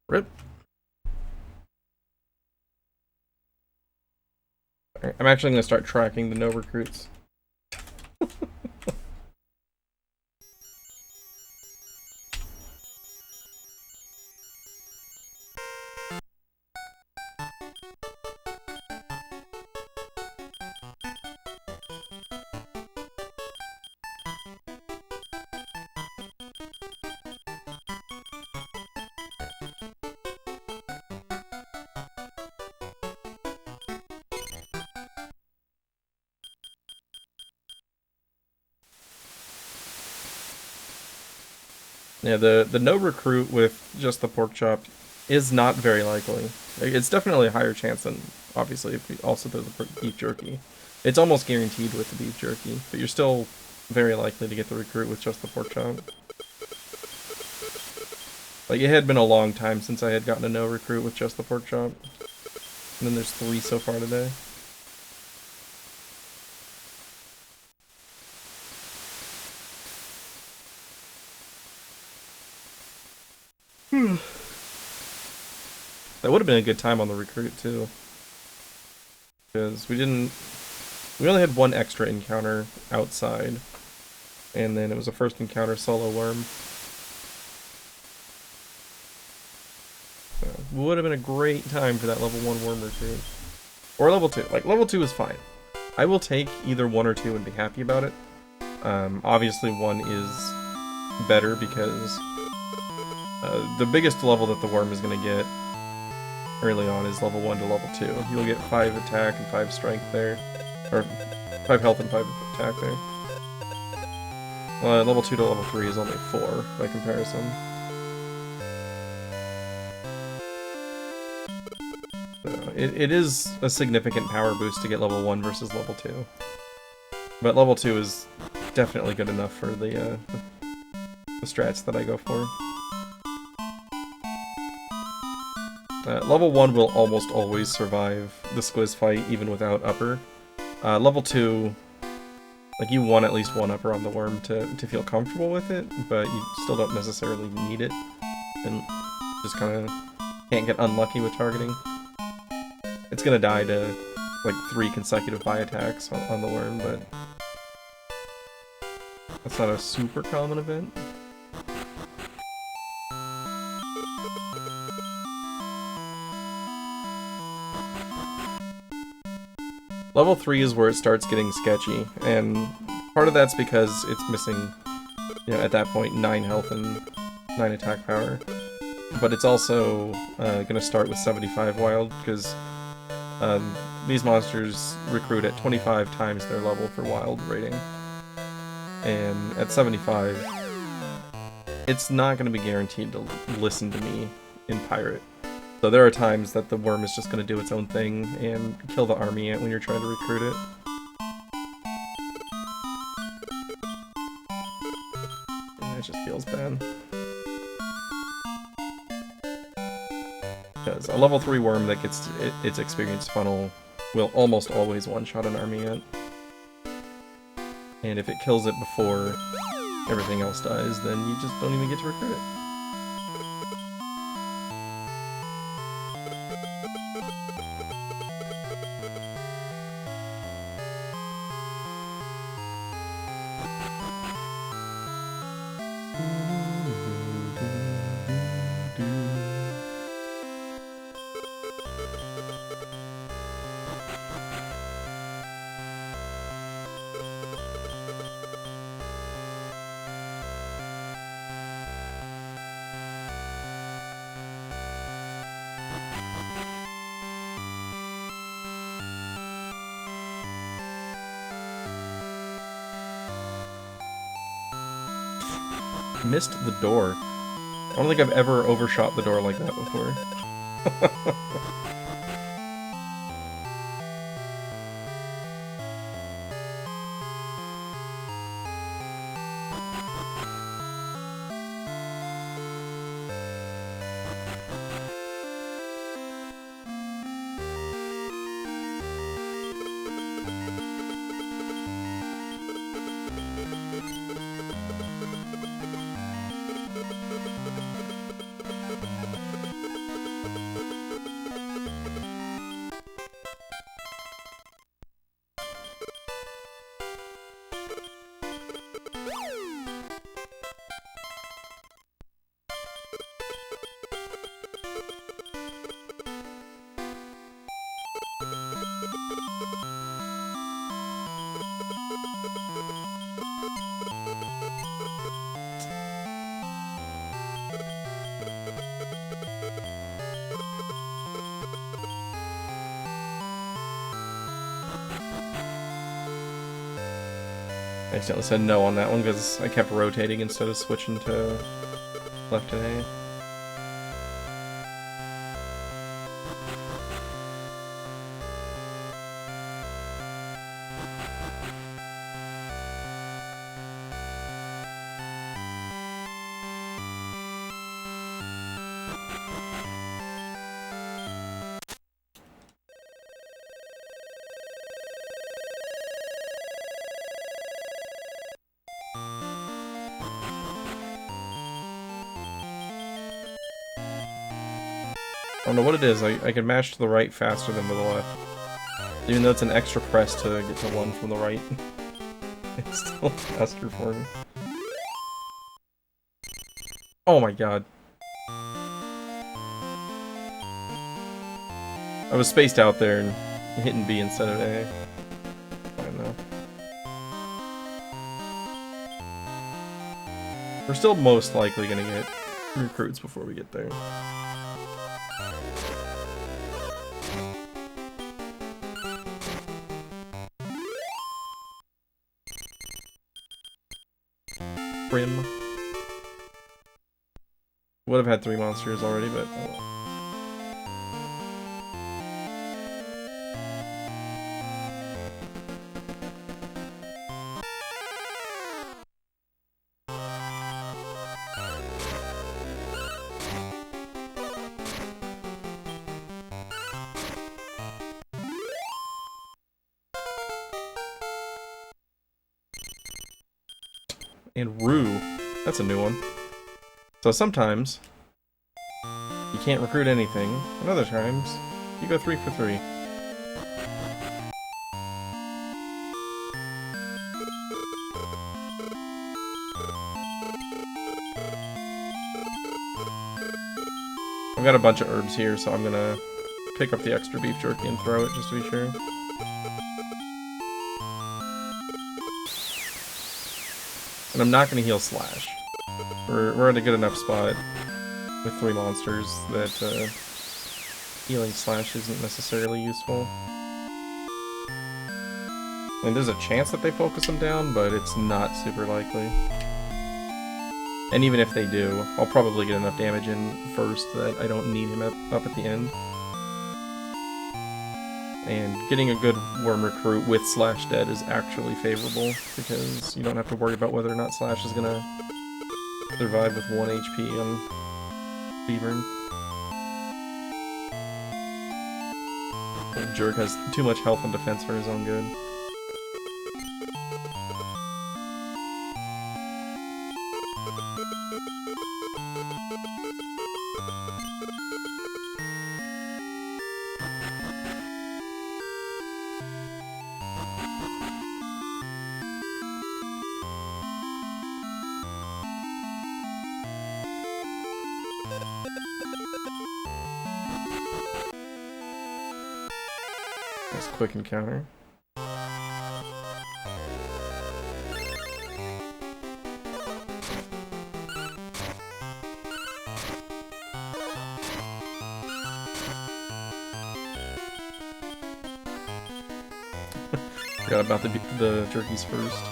Rip. I'm actually going to start tracking the no recruits. Yeah, the no recruit with just the pork chop is not very likely. It's definitely a higher chance than, obviously, if we also do the beef jerky. It's almost guaranteed with the beef jerky, but you're still very likely to get the recruit with just the pork chop. Like, it had been a long time since I had gotten a no recruit with just the pork chop. And then there's 3 so far today. That would have been a good time on the recruit, too. Because we only had 1 extra encounter outside. And then it was a first encounter solo worm. So, would have been a great time for that level 1 worm recruit. Or level 2. Like, level 2 is fine. I will take either 1 or 2 and be happy about it. Obviously 1 is better because the biggest level that the worm is going to get early on is level 1 to level 2. You'll get 5 attack and 5 strength there. Or 5 health and 5 attack there. Level 2 to level 3 is only 4 by comparison. So it is a significant power boost to get level 1 versus level 2. But level 2 is definitely good enough for the strats that I go for. Level 1 will almost always survive the squiz fight even without upper. Level 2, like, you want at least 1 upper on the worm to feel comfortable with it, but you still don't necessarily need it. And just kind of can't get unlucky with targeting. It's gonna die to, like, 3 consecutive buy attacks on the worm, but that's not a super common event. Level 3 is where it starts getting sketchy, and part of that's because it's missing, at that point, 9 health and 9 attack power. But it's also gonna start with 75 wild, because these monsters recruit at 25 times their level for wild rating. And at 75, it's not gonna be guaranteed to listen to me in Pirate. So there are times that the worm is just going to do its own thing and kill the army ant when you're trying to recruit it. And it just feels bad. Because a level 3 worm that gets its experience funnel will almost always one-shot an army ant. And if it kills it before everything else dies, then you just don't even get to recruit it. Missed the door. I don't think I've ever overshot the door like that before. I accidentally said no on that one because I kept rotating instead of switching to left and A. I don't know what it is, I can mash to the right faster than to the left. Even though it's an extra press to get to one from the right. It's still faster for me. Oh my god. I was spaced out there and hitting B instead of A. I don't know. We're still most likely gonna get recruits before we get there. Prim. Would have had 3 monsters already, but oh well. And Rue. That's a new one. So sometimes you can't recruit anything, and other times you go 3 for 3. I've got a bunch of herbs here, so I'm gonna pick up the extra beef jerky and throw it just to be sure. And I'm not going to heal Slash. We're at a good enough spot with 3 monsters that healing Slash isn't necessarily useful. I mean, there's a chance that they focus him down, but it's not super likely. And even if they do, I'll probably get enough damage in first that I don't need him up at the end. And getting a good worm recruit with Slash dead is actually favorable, because you don't have to worry about whether or not Slash is gonna survive with 1 HP on Beavern. The jerk has too much health and defense for his own good. Nice quick encounter. Forgot about the jerkies first.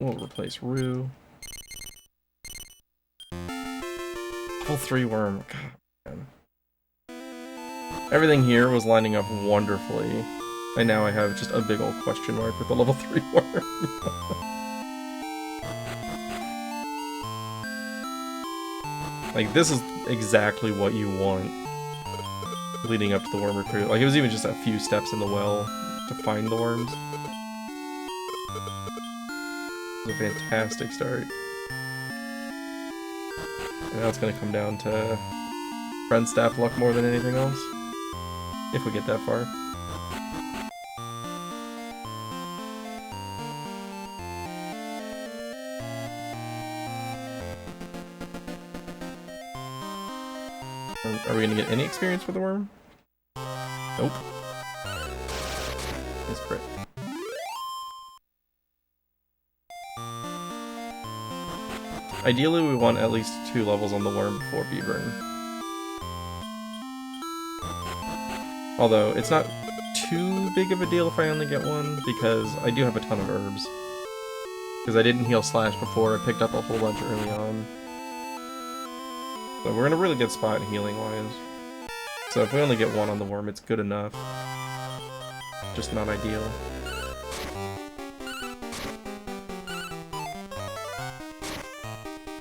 We'll replace Rue. Level 3 worm. God, man. Everything here was lining up wonderfully. And now I have just a big old question mark with the level 3 worm. Like, this is exactly what you want leading up to the worm recruit. Like, it was even just a few steps in the well to find the worms. It was a fantastic start. And now it's gonna come down to friend staff luck more than anything else. If we get that far. Are we gonna get any experience with the worm? Nope. It's crit. Ideally, we want at least 2 levels on the worm before Beavern. Although, it's not too big of a deal if I only get one, because I do have a ton of herbs. Because I didn't heal Slash before, I picked up a whole bunch early on. So we're in a really good spot healing-wise. So if we only get one on the worm, it's good enough. Just not ideal.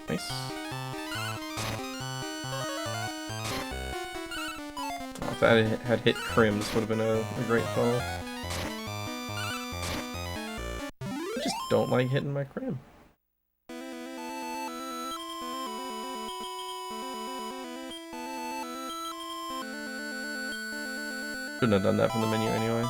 Nice. Oh, if that had hit Crim, this would have been a great fall. I just don't like hitting my Crim. Shouldn't have done that from the menu anyway.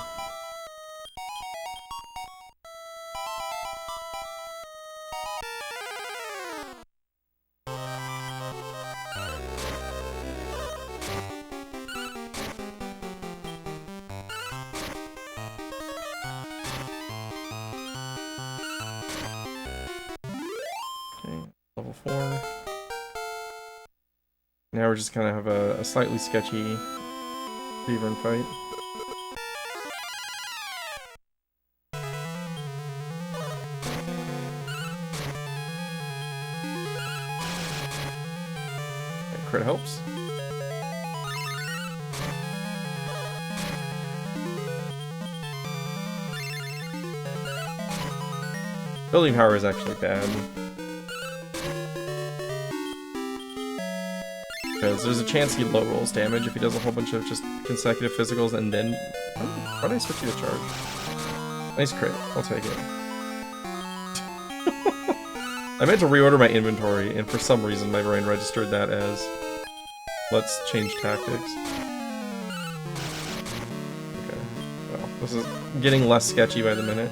Level 4. Now we're just gonna have a slightly sketchy Beavern fight. That crit helps. Building power is actually bad. Because there's a chance he low rolls damage if he does a whole bunch of just consecutive physicals and then... Oh, why did I switch you to charge? Nice crit. I'll take it. I meant to reorder my inventory, and for some reason my brain registered that as... Let's change tactics. Okay. Well, this is getting less sketchy by the minute.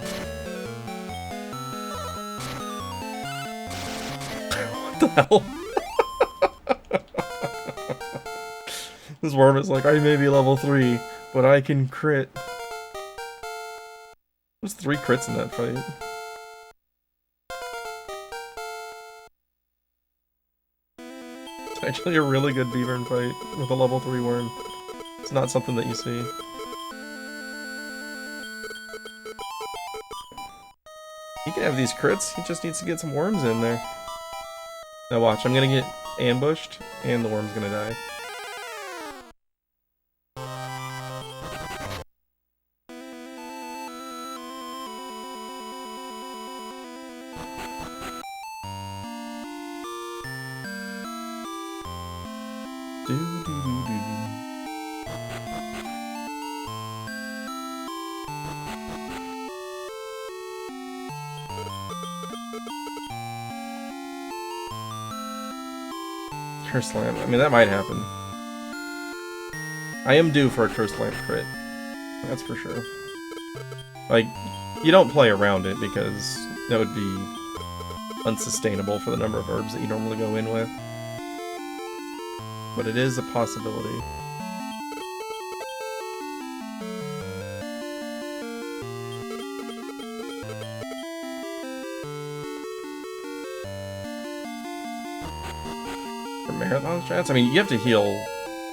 What the hell? This worm is like, I may be level 3, but I can crit. There's 3 crits in that fight. It's actually a really good Beavern fight with a level 3 worm. It's not something that you see. He can have these crits, he just needs to get some worms in there. Now watch, I'm gonna get ambushed, and the worm's gonna die. Curse Lamp. I mean, that might happen. I am due for a Curse Lamp crit. That's for sure. Like, you don't play around it because that would be unsustainable for the number of herbs that you normally go in with. But it is a possibility. Marathon strats? I mean, you have to heal,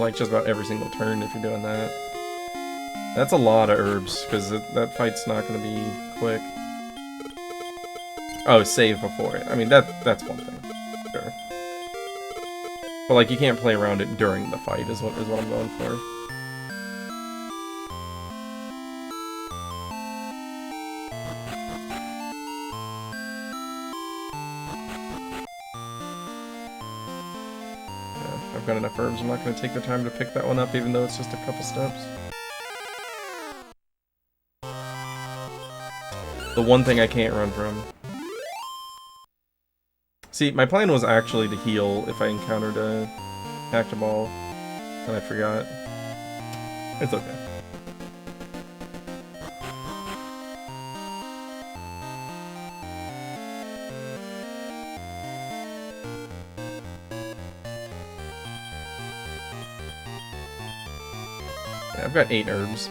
like, just about every single turn if you're doing that. That's a lot of herbs, because that fight's not going to be quick. Oh, save before it. I mean, that's one thing. Sure. But, like, you can't play around it during the fight, is what I'm going for. I've got enough herbs, I'm not going to take the time to pick that one up, even though it's just a couple steps. The one thing I can't run from. See, my plan was actually to heal if I encountered a Actiball, and I forgot. It's okay. I've got 8 herbs.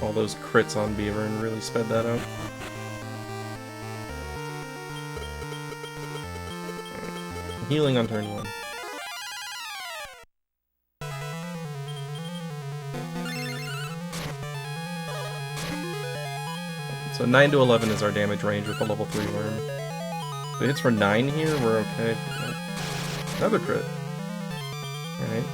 All those crits on Beavern really sped that up. healing on turn 1. So 9 to 11 is our damage range with the level 3 worm. If it hits for 9 here, we're okay. Another crit. Alright.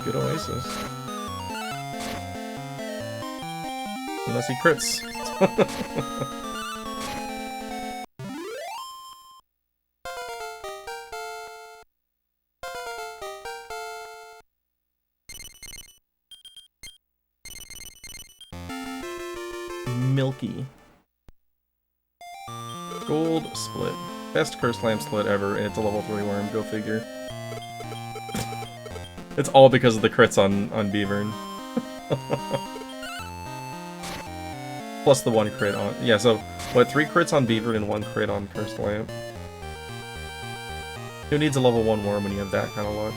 Good Oasis. Unless he crits. Milky. Gold split. Best Curse Lamp split ever, and it's a level 3 worm, go figure. It's all because of the crits on Beavern. Plus the 1 crit on... Yeah, so, what, 3 crits on Beavern and 1 crit on Cursed Lamp? Who needs a level 1 worm when you have that kind of luck?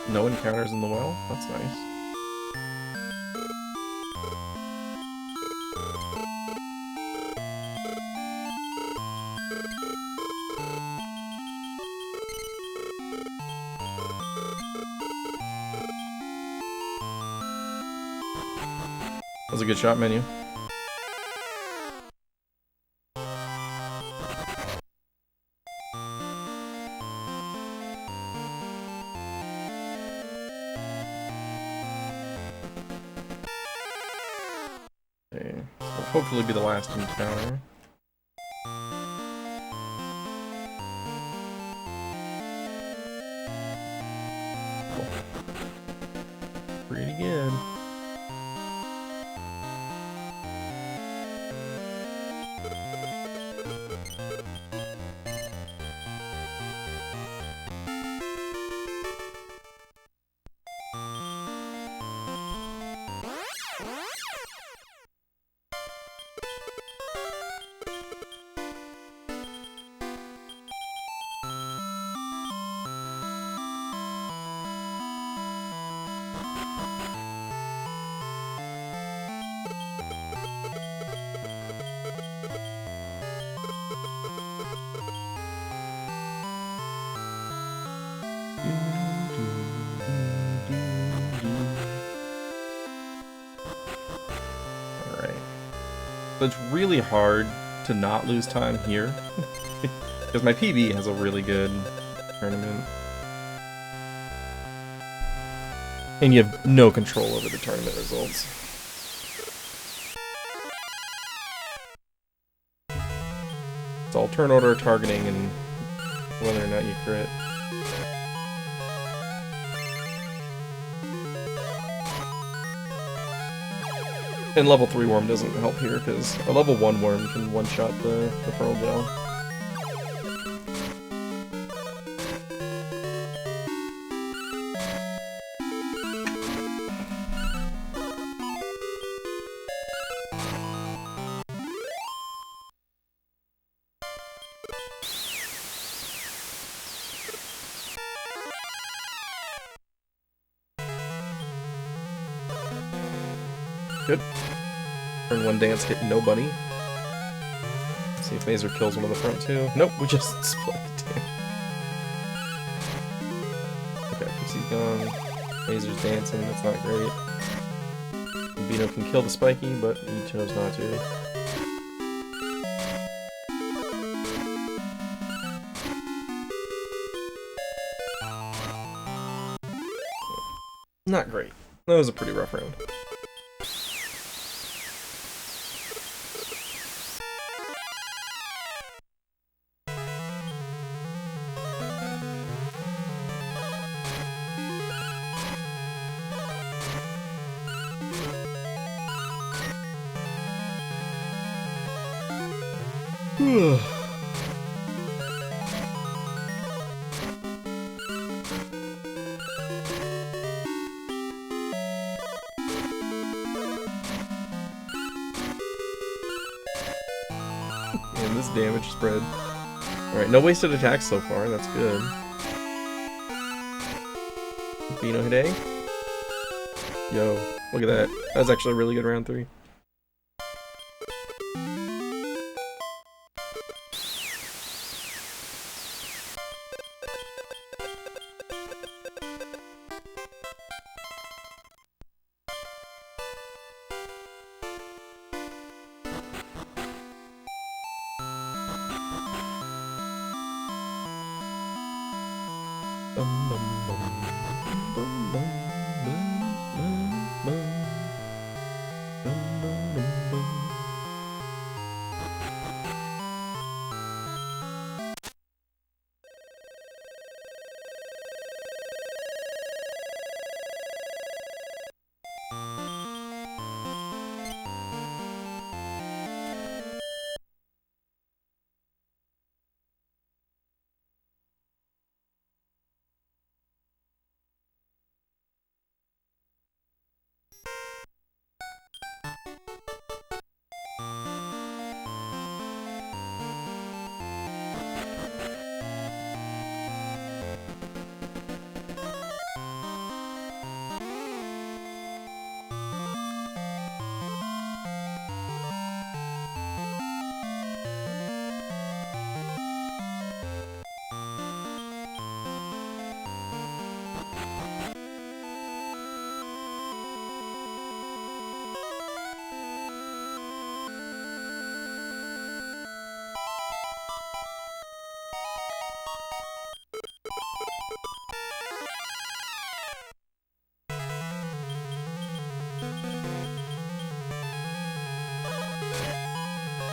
No encounters in the well? That's nice. That was a good shot menu. Okay, so hopefully be the last encounter. Cool. Pretty good. Alright. So it's really hard to not lose time here. Because my PB has a really good tournament. And you have no control over the tournament results. It's all turn order, targeting, and whether or not you crit. And level 3 worm doesn't help here, because a level 1 worm can one-shot the Pearl Gel. Good. Turn 1 dance, hit nobody. Let's see if Mazer kills one of the front two. Nope, we just split the damn. Okay, PC's gone. Mazer's dancing, that's not great. Bino can kill the spiky, but he chose not to. Not great. That was a pretty rough round. Man, this damage spread. Alright, no wasted attacks so far, that's good. Bino hit A. Yo, look at that. That was actually a really good round 3.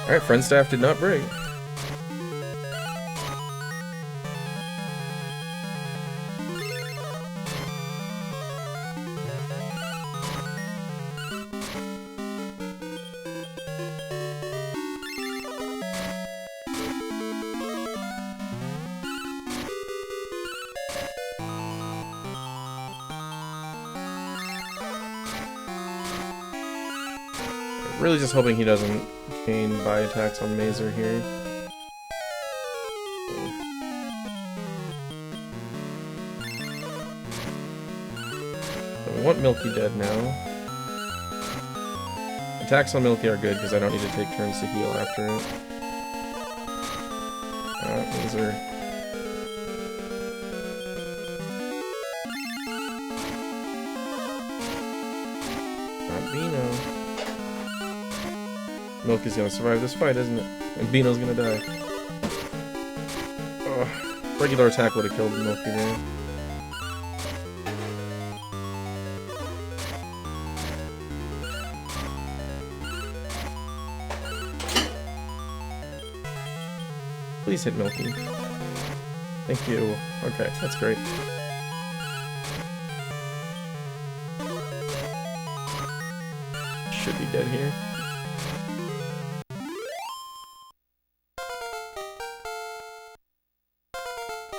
Alright, friend staff did not break. Really just hoping he doesn't gain by attacks on Mazer here. So we want Milky dead now. Attacks on Milky are good because I don't need to take turns to heal after it. Mazer. Not Bino. Milky's gonna survive this fight, isn't it? And Beano's gonna die. Ugh. Regular attack would have killed Milky there. Please hit Milky. Thank you. Okay, that's great. Should be dead here.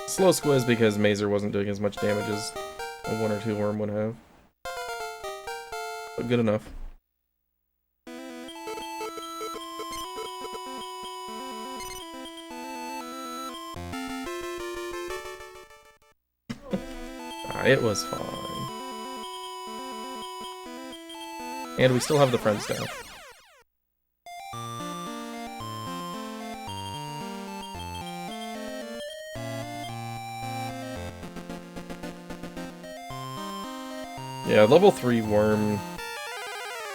Slow squiz because Mazer wasn't doing as much damage as a 1 or 2 worm would have. But good enough. It was fine. And we still have the friend staff. Yeah, level 3 worm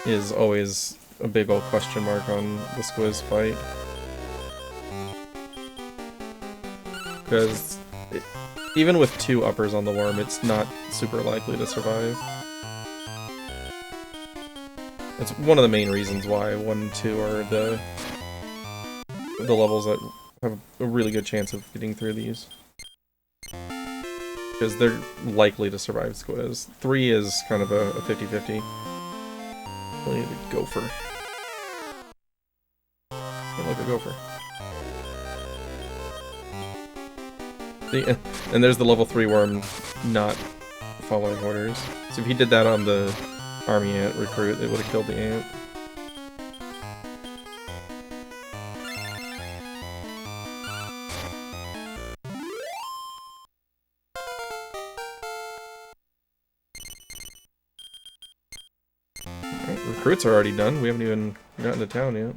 is always a big old question mark on the squiz fight. Because even with 2 uppers on the worm, it's not super likely to survive. It's one of the main reasons why 1 and 2 are the levels that have a really good chance of getting through these. Because they're likely to survive squiz. 3 is kind of a 50-50. Really need a gopher. Hey, look, a gopher. And there's the level 3 worm not following orders. So if he did that on the army ant recruit, it would have killed the ant. Alright, recruits are already done. We haven't even gotten to town yet.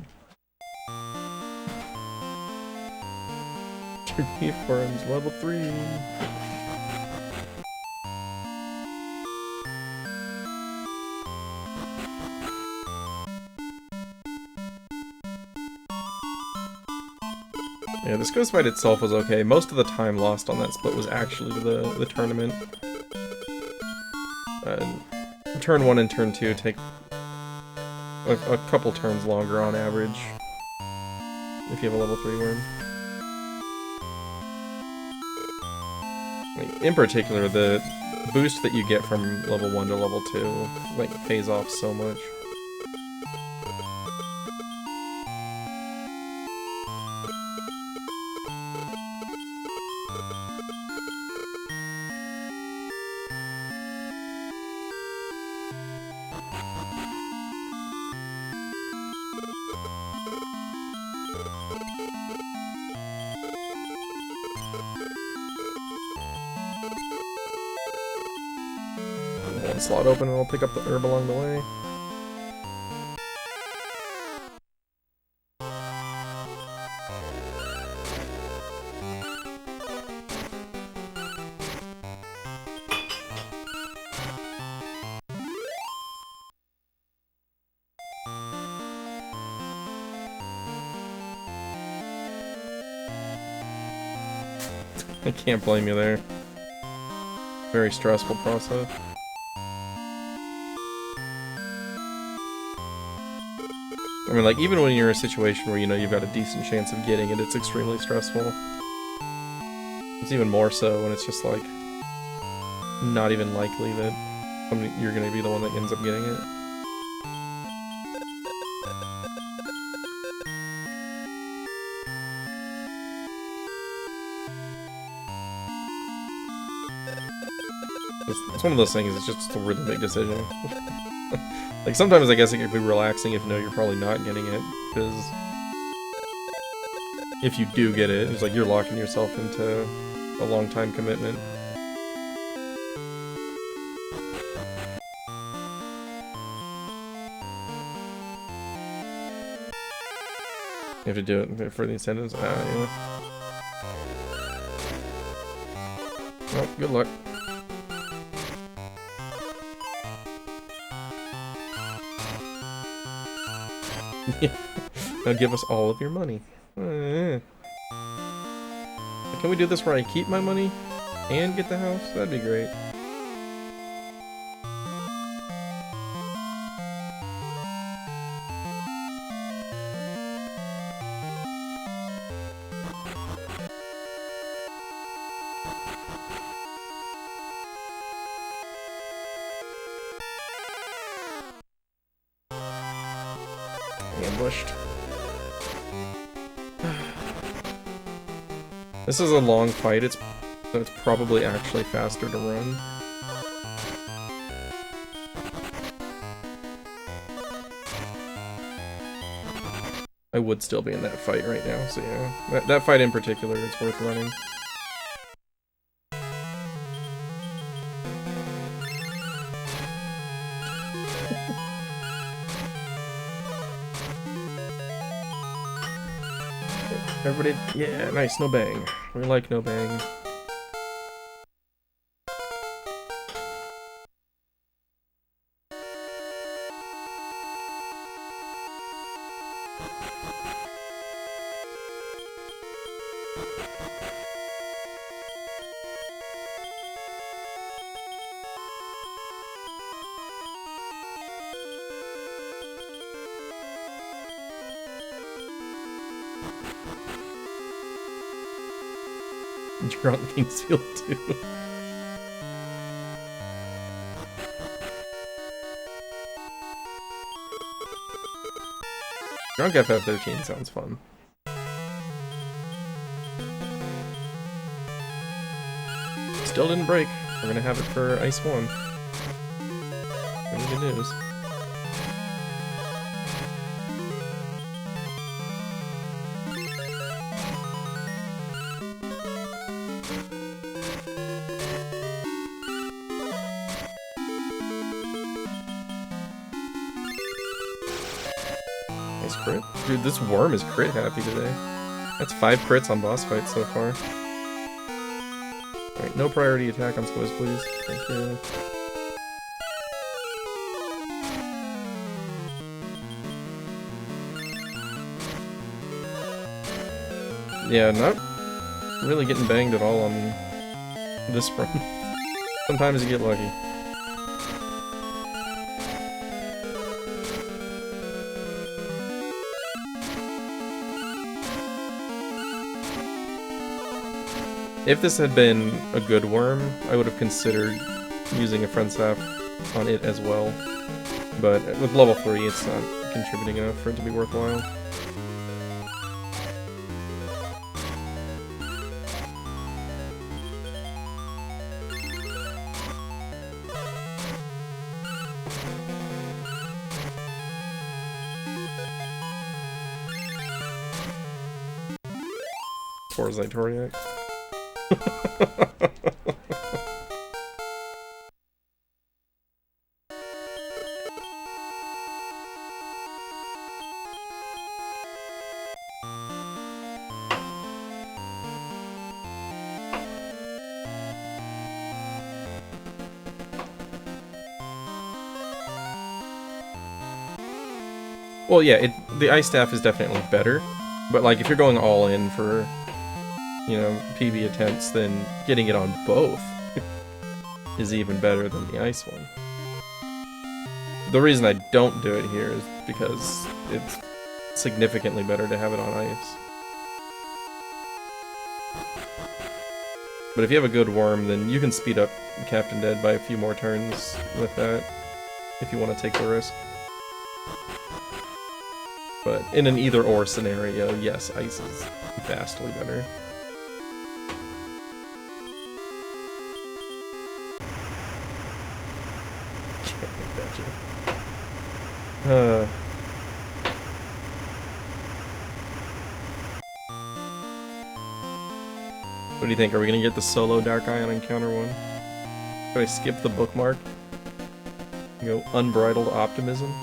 Beef worms, level 3. Yeah, the squiz fight itself was okay. Most of the time lost on that split was actually the tournament. Turn 1 and turn 2 take a couple turns longer on average if you have a level 3 worm. In particular, the boost that you get from level 1 to level 2, like, pays off so much. One slot open and I'll pick up the herb along the way. I can't blame you there. Very stressful process. I mean, like, even when you're in a situation where you know you've got a decent chance of getting it, it's extremely stressful. It's even more so when it's just, like, not even likely that you're gonna be the one that ends up getting it. It's one of those things, it's just a really big decision. Like, sometimes I guess it could be relaxing if you know you're probably not getting it, because if you do get it, it's like you're locking yourself into a long-time commitment. You have to do it for the incentives. Yeah. Well, good luck. Now give us all of your money. Can we do this where I keep my money and get the house? That'd be great. Ambushed. This is a long fight, so it's probably actually faster to run. I would still be in that fight right now, so yeah. That fight in particular, it's worth running. Everybody, yeah, nice, no bang. We like no bang. Drunk Kingsfield too. Drunk FF13 sounds fun. Still didn't break. We're gonna have it for Ice 1. Really good news. Crit? Dude, this worm is crit happy today. That's 5 crits on boss fights so far. Alright, no priority attack on Squiz, please. Thank you. Yeah, not really getting banged at all on this run. Sometimes you get lucky. If this had been a good worm, I would have considered using a friend staff on it as well. But with level 3, it's not contributing enough for it to be worthwhile. Poor Zytoriak. Well, yeah, the ice staff is definitely better, but like if you're going all in for, you know, PB attempts, then getting it on both is even better than the ice one. The reason I don't do it here is because it's significantly better to have it on ice. But if you have a good worm, then you can speed up Captain Dead by a few more turns with that, if you want to take the risk. But in an either-or scenario, yes, ice is vastly better. What do you think? Are we gonna get the solo Dark Eye on Encounter 1? Should I skip the bookmark? Go Unbridled Optimism?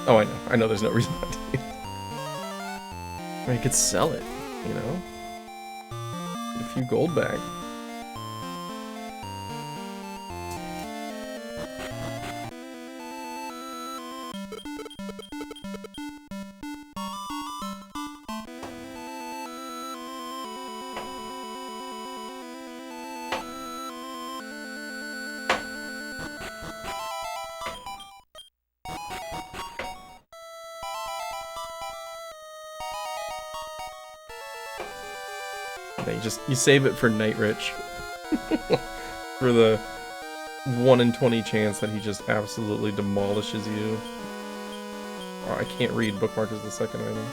Oh, I know. I know there's no reason not to. I could sell it, you know? Get a few gold back. You save it for Night Rich. For the 1 in 20 chance that he just absolutely demolishes you. Oh, I can't read. Bookmark is the second item.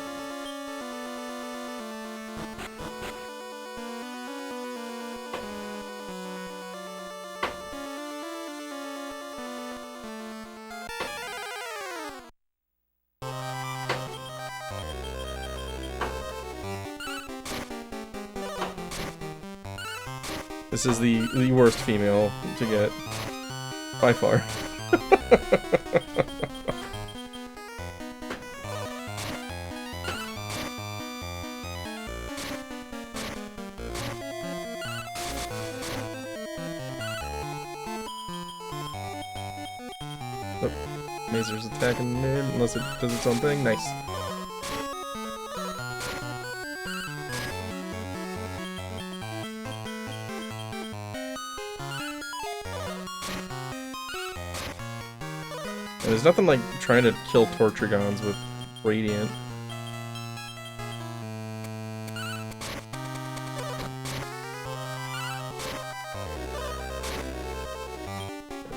This is the worst female to get, by far. Oh, Mazer's attacking mid, unless it does its own thing. Nice. There's nothing like trying to kill Tortrigons with Radiant.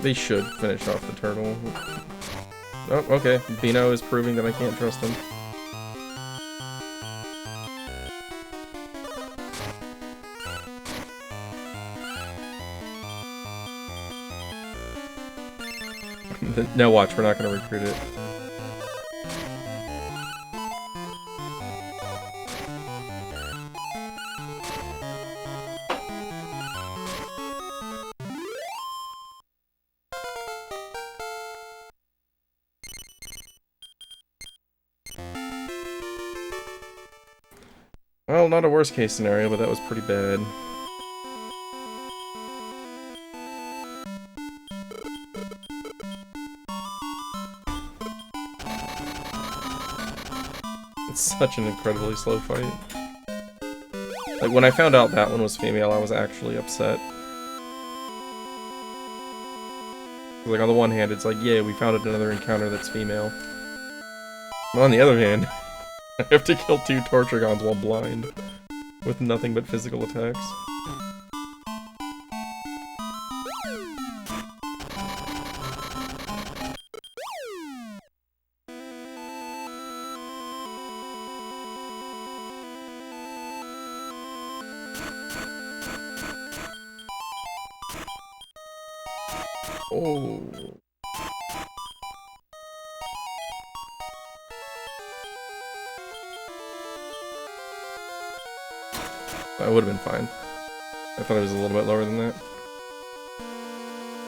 They should finish off the turtle. Oh, okay. Bino is proving that I can't trust him. No, watch, we're not going to recruit it. Well, not a worst case scenario, but that was pretty bad. It's such an incredibly slow fight. Like, when I found out that one was female, I was actually upset. Like, on the one hand, it's like, yeah, we found another encounter that's female. But on the other hand, I have to kill 2 Tortrigons while blind, with nothing but physical attacks. Oh. That would have been fine. I thought it was a little bit lower than that.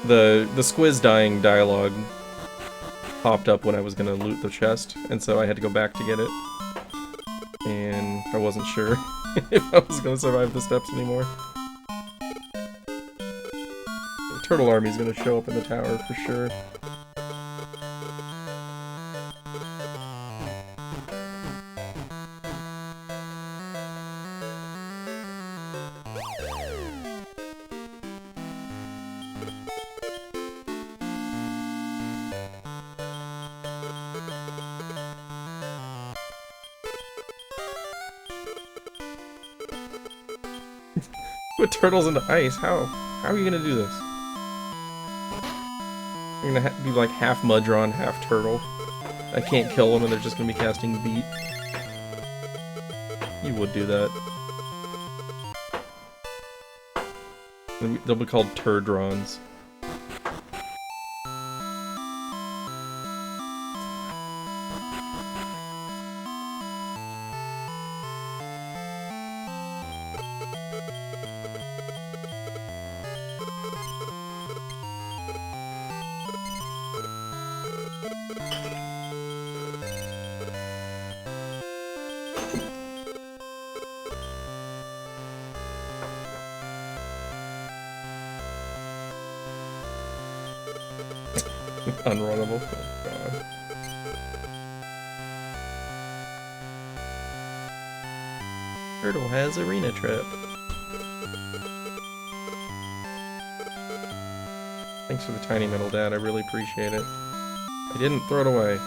The Squiz dying dialogue popped up when I was gonna loot the chest, and so I had to go back to get it. And I wasn't sure if I was gonna survive the steps anymore. The turtle army's gonna show up in the tower for sure. Put turtles into ice? How? How are you gonna do this? You're gonna be like half Mudron, half turtle. I can't kill them and they're just gonna be casting beat. You would do that. They'll be called Turdrons. Unrunnable. Oh, God. Turtle has arena trip. Thanks for the tiny metal, Dad. I really appreciate it. I didn't throw it away.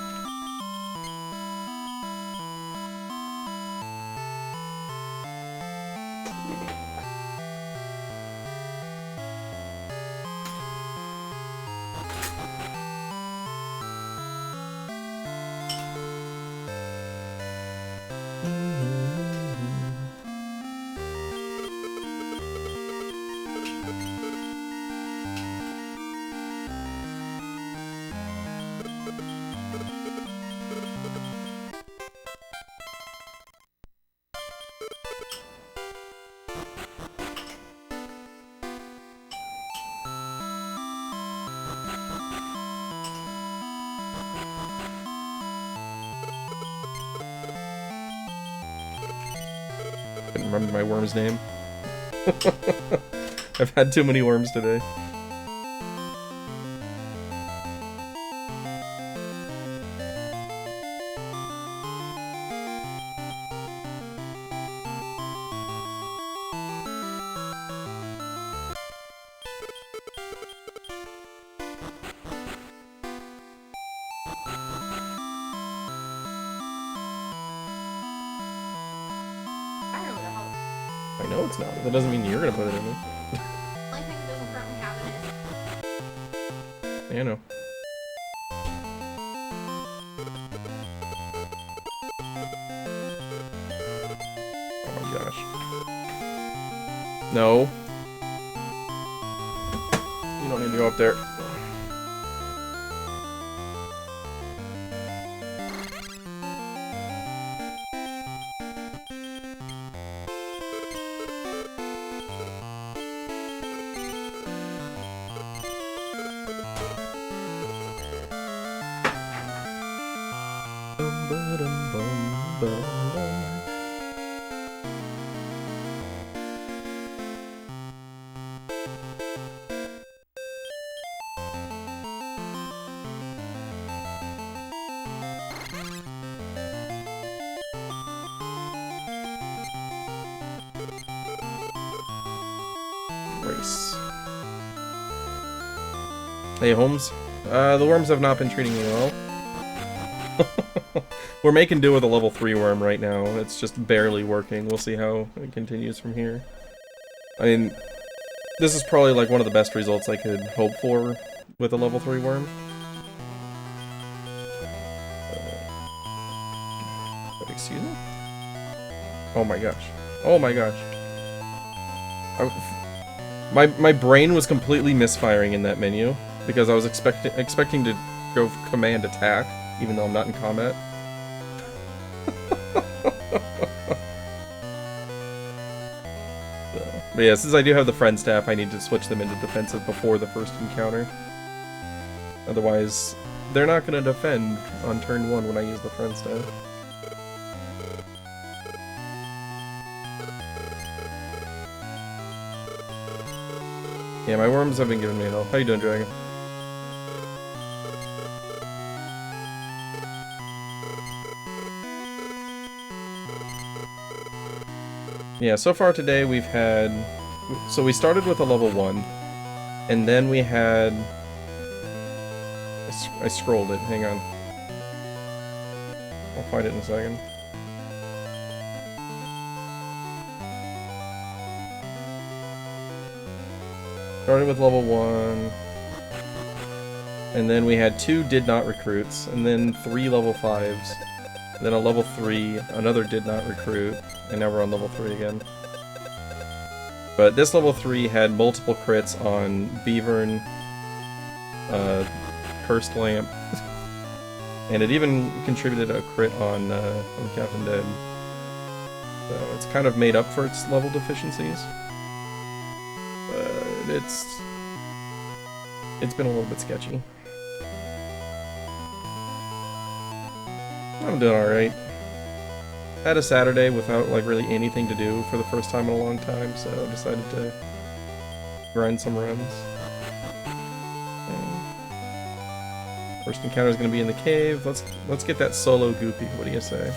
Couldn't remember my worm's name. I've had too many worms today. I know it's not, but that doesn't mean you're gonna put it in me. The only thing it doesn't currently have in it. I know. Oh my gosh. No. You don't need to go up there. Race. Hey, Holmes. The worms have not been treating me well. We're making do with a level 3 worm right now. It's just barely working. We'll see how it continues from here. I mean, this is probably like one of the best results I could hope for with a level 3 worm. Excuse me? Oh my gosh. Oh my gosh. My brain was completely misfiring in that menu because I was expecting to go command attack, even though I'm not in combat. But yeah, since I do have the friend staff, I need to switch them into defensive before the first encounter. Otherwise, they're not going to defend on turn 1 when I use the friend staff. Yeah, my worms have been giving me hell. How you doing, Dragon? Yeah, so far today we've had... So we started with a level 1, and then we had... I scrolled it, hang on. I'll find it in a second. Started with level 1, and then we had 2 did not recruits, and then 3 level 5s, and then a level 3, another did not recruit, and now we're on level 3 again. But this level 3 had multiple crits on Beavern, Cursed Lamp, and it even contributed a crit on Captain Dead. So it's kind of made up for its level deficiencies. But it's been a little bit sketchy. I'm doing alright. Had a Saturday without like really anything to do for the first time in a long time, so I decided to grind some runs. First encounter is going to be in the cave. Let's get that solo goopy. What do you say?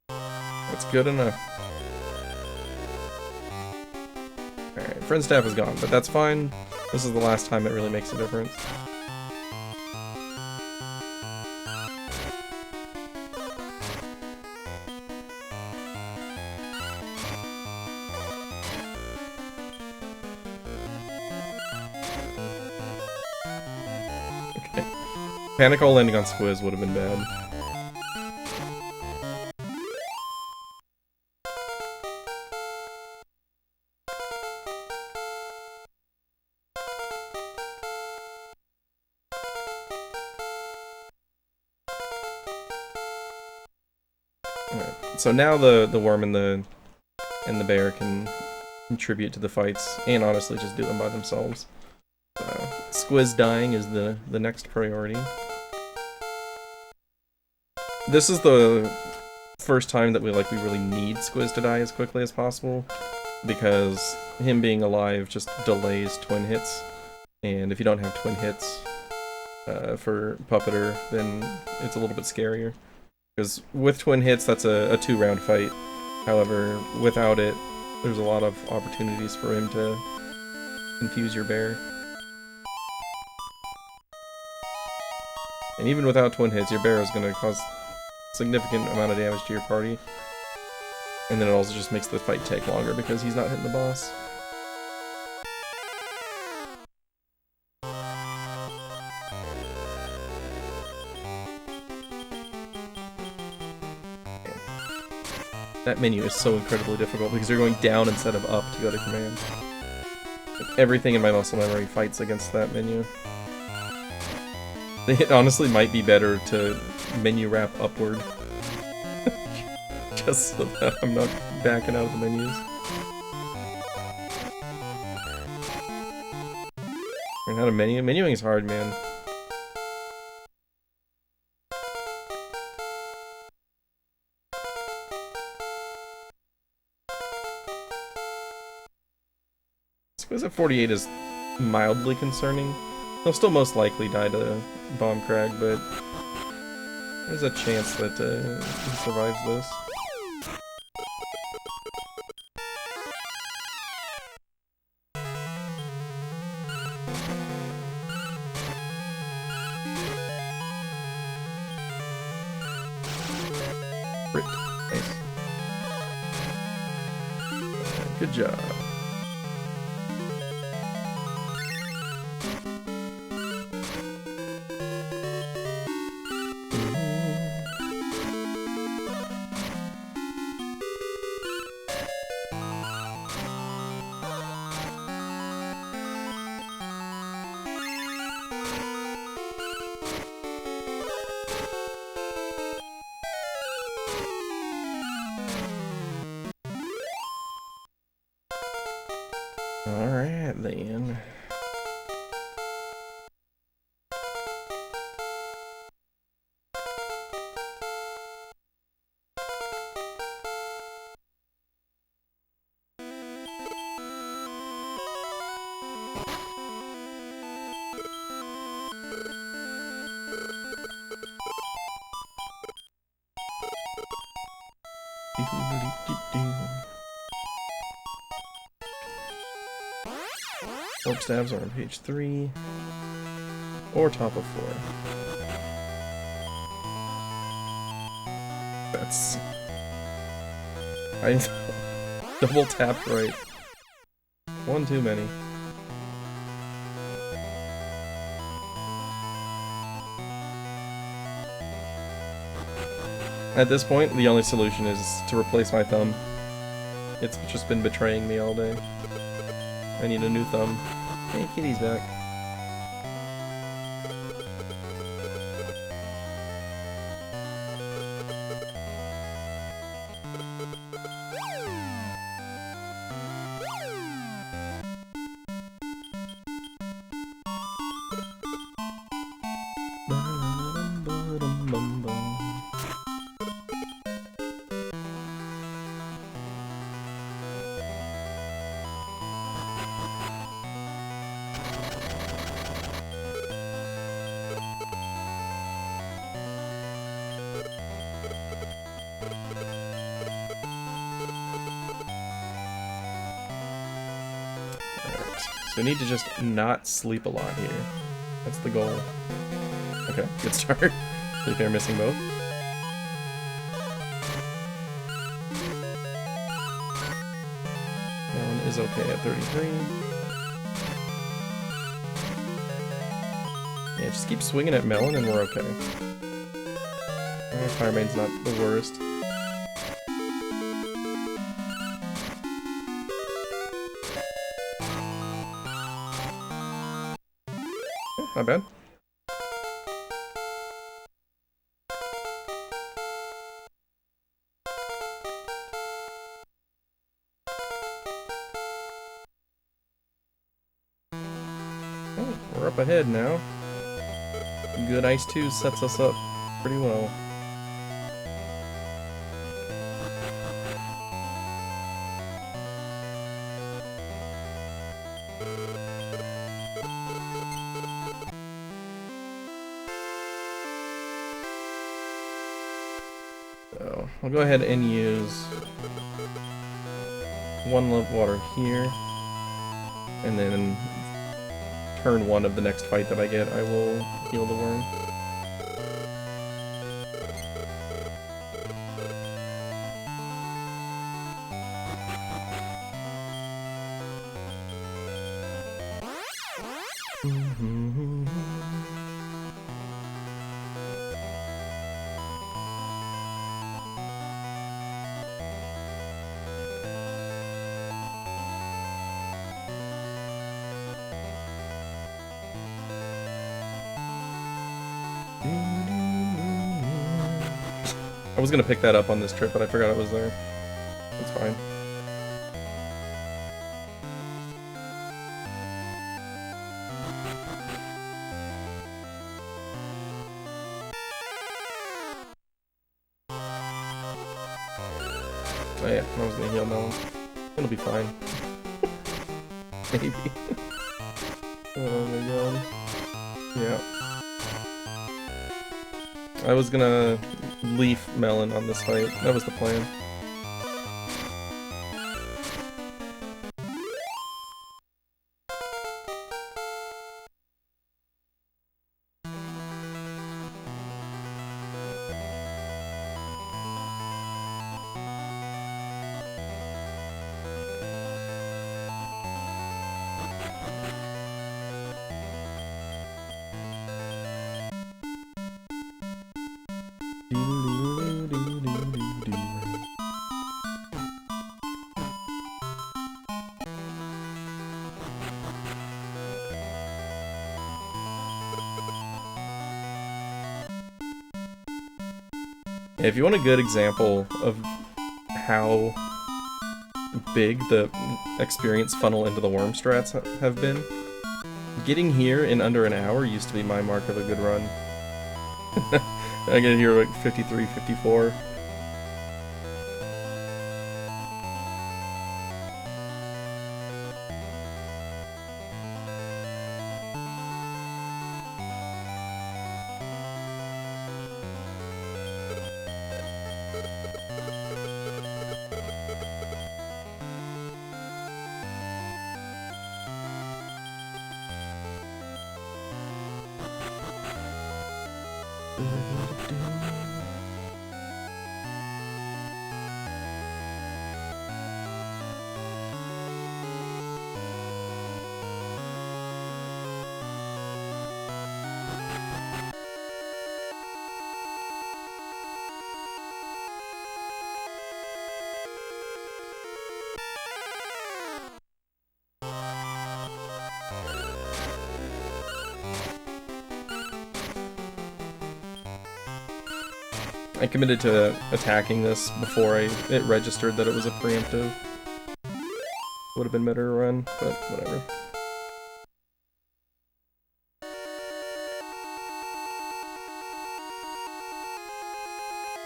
That's good enough. Alright, friend staff is gone, but that's fine. This is the last time it really makes a difference. Panic Hole landing on Squiz would have been bad. Alright, so now the worm and the bear can contribute to the fights, and honestly just do them by themselves. Squiz dying is the next priority. This is the first time that we really need Squiz to die as quickly as possible, because him being alive just delays twin hits, and if you don't have twin hits for Puppeter, then it's a little bit scarier. Because with twin hits, that's a 2-round fight. However, without it, there's a lot of opportunities for him to confuse your bear. And even without twin hits, your bear is going to cause significant amount of damage to your party. And then it also just makes the fight take longer because he's not hitting the boss. That menu is so incredibly difficult because you're going down instead of up to go to command. Like, everything in my muscle memory fights against that menu. It honestly might be better to menu wrap upward. Just so that I'm not backing out of the menus. Learn how to menu? Menuing is hard, man. Squiz at 48 is mildly concerning. He'll still most likely die to Bomb Crag, but there's a chance that he survives this. Nice. Good job. Alright then. Orb stabs are on page 3, or top of 4. That's... I double tapped right. One too many. At this point, the only solution is to replace my thumb. It's just been betraying me all day. I need a new thumb. Hey, Kitty's back. So I need to just not sleep a lot here. That's the goal. Okay, good start. Sleep air missing both. Melon is okay at 33. Yeah, just keep swinging at Melon and we're okay. Alright, Fire Main's not the worst. Not bad. Oh, we're up ahead now. Good Ice 2 sets us up pretty well. So, I'll go ahead and use one love water here, and then turn 1 of the next fight that I get, I will heal the worm. I was gonna pick that up on this trip, but I forgot it was there. That's fine. Oh yeah, I was gonna heal Melon. It'll be fine. Maybe. Oh my god. Yeah. I was gonna leaf Melon on this fight. That was the plan. If you want a good example of how big the experience funnel into the worm strats have been, getting here in under an hour used to be my mark of a good run. I get here like 53, 54. I committed to attacking this before it registered that it was a preemptive. Would have been better to run, but whatever.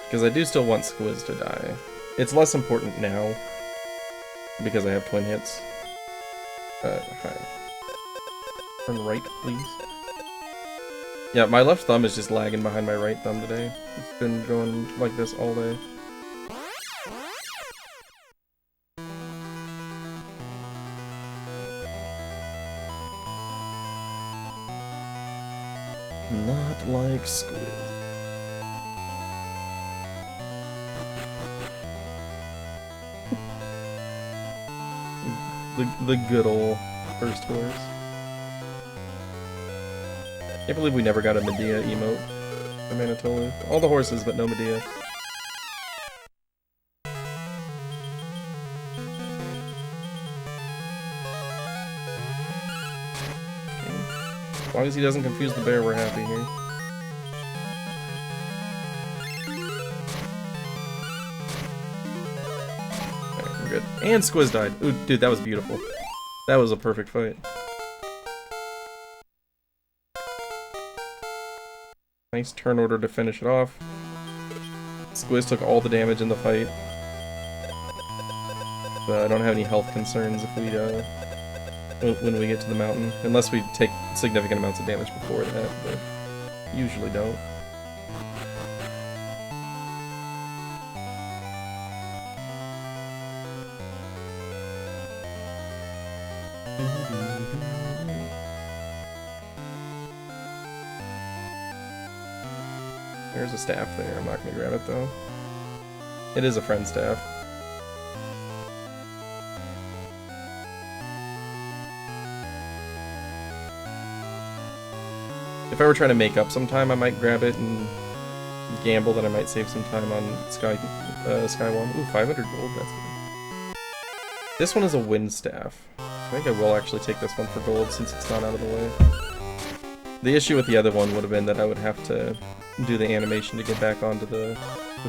Because I do still want Squiz to die. It's less important now, because I have twin hits. Hi. Turn right, please. Yeah, my left thumb is just lagging behind my right thumb today. It's been going like this all day. Not like squid. the good ol' first horse. Can't believe we never got a Medea emote from Manitola. All the horses, but no Medea. As long as he doesn't confuse the bear, we're happy here. Alright, we're good. And Squiz died. Ooh, dude, that was beautiful. That was a perfect fight. Nice turn order to finish it off. Squiz took all the damage in the fight. But I don't have any health concerns if we, when we get to the mountain. Unless we take significant amounts of damage before that, but usually don't. There's a staff there, I'm not gonna grab it though. It is a friend staff. If I were trying to make up some time, I might grab it and gamble that I might save some time on Sky 1. Ooh, 500 gold, that's good. This one is a wind staff. I think I will actually take this one for gold since it's not out of the way. The issue with the other one would have been that I would have to do the animation to get back onto the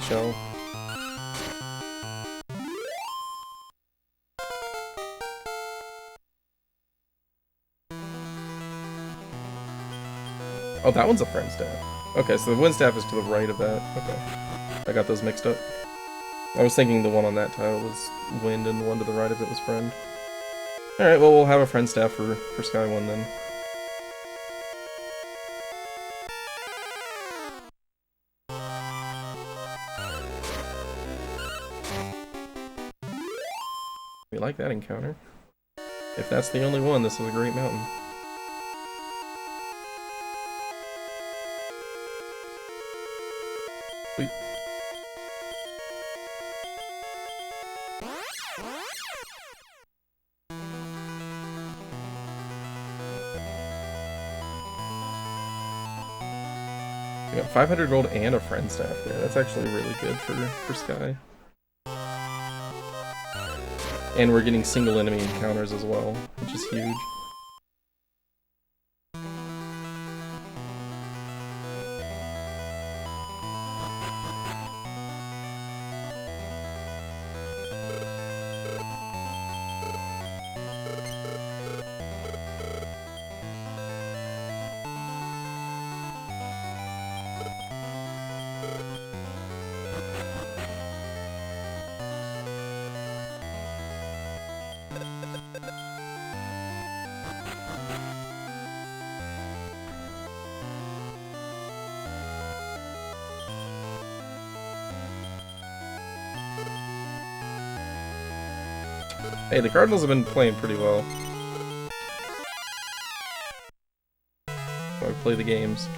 shell. Oh, that one's a friend staff. Okay, so the wind staff is to the right of that. Okay. I got those mixed up. I was thinking the one on that tile was wind and the one to the right of it was friend. Alright, well we'll have a friend staff for Sky 1 then. We like that encounter. If that's the only one, this is a great mountain. Sweet. We got 500 gold and a friend staff there. That's actually really good for Sky. And we're getting single enemy encounters as well, which is huge. Hey, the Cardinals have been playing pretty well. I play the games.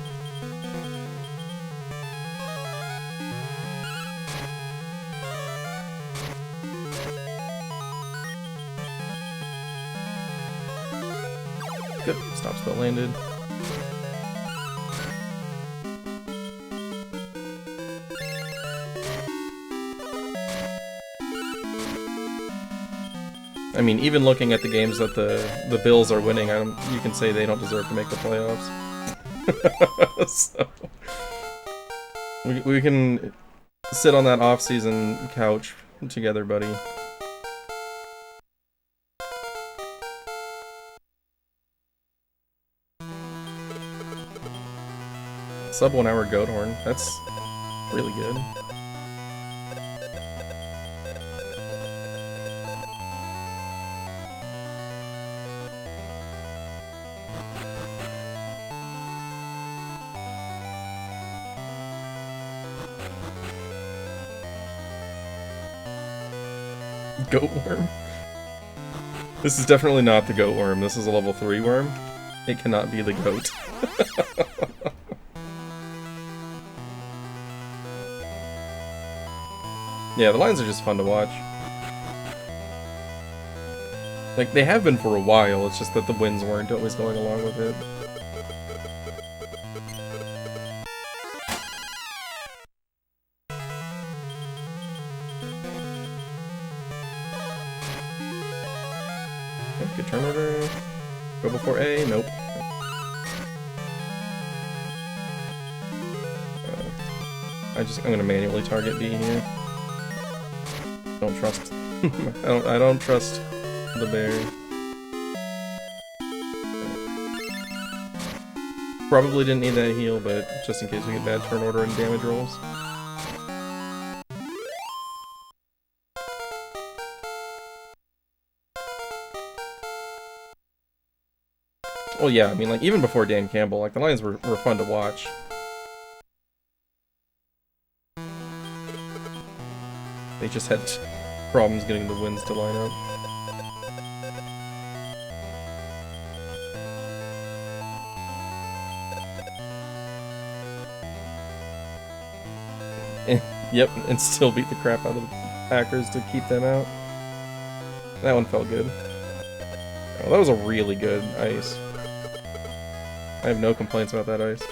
Good. Stop spell landed. I mean, even looking at the games that the Bills are winning, you can say they don't deserve to make the playoffs. So we can sit on that off-season couch together, buddy. Sub 1 hour goat horn. That's really good. Goat worm? This is definitely not the goat worm. This is a level 3 worm. It cannot be the goat. Yeah, the lines are just fun to watch. Like, they have been for a while, it's just that the winds weren't always going along with it. Okay, good turn order. Go before A, nope. I'm gonna manually target B here. Don't trust. I don't trust the bear. Probably didn't need that heal, but just in case we get bad turn order and damage rolls. Well, yeah, I mean, like, even before Dan Campbell, like, the lines were fun to watch. They just had problems getting the winds to line up. Yep, and still beat the crap out of the Packers to keep them out. That one felt good. Oh, that was a really good ice. I have no complaints about that ice.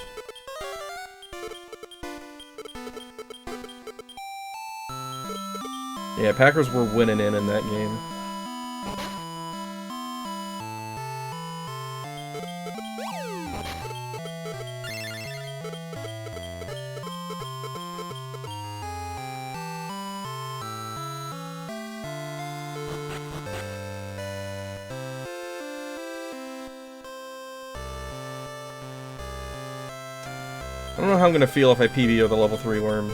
Yeah, Packers were winning in that game. I don't know how I'm gonna feel if I PBO the level 3 worm.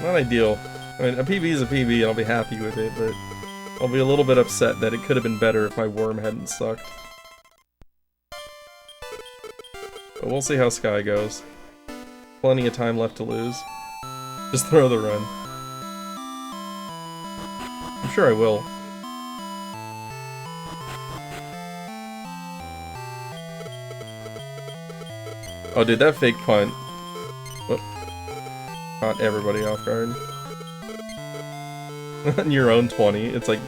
Not ideal. I mean, a PB is a PB and I'll be happy with it, but I'll be a little bit upset that it could have been better if my worm hadn't sucked. But we'll see how Sky goes. Plenty of time left to lose. Just throw the run. I'm sure I will. Oh, dude, that fake punt. Whoop. Caught everybody off guard. On your own 20, it's like...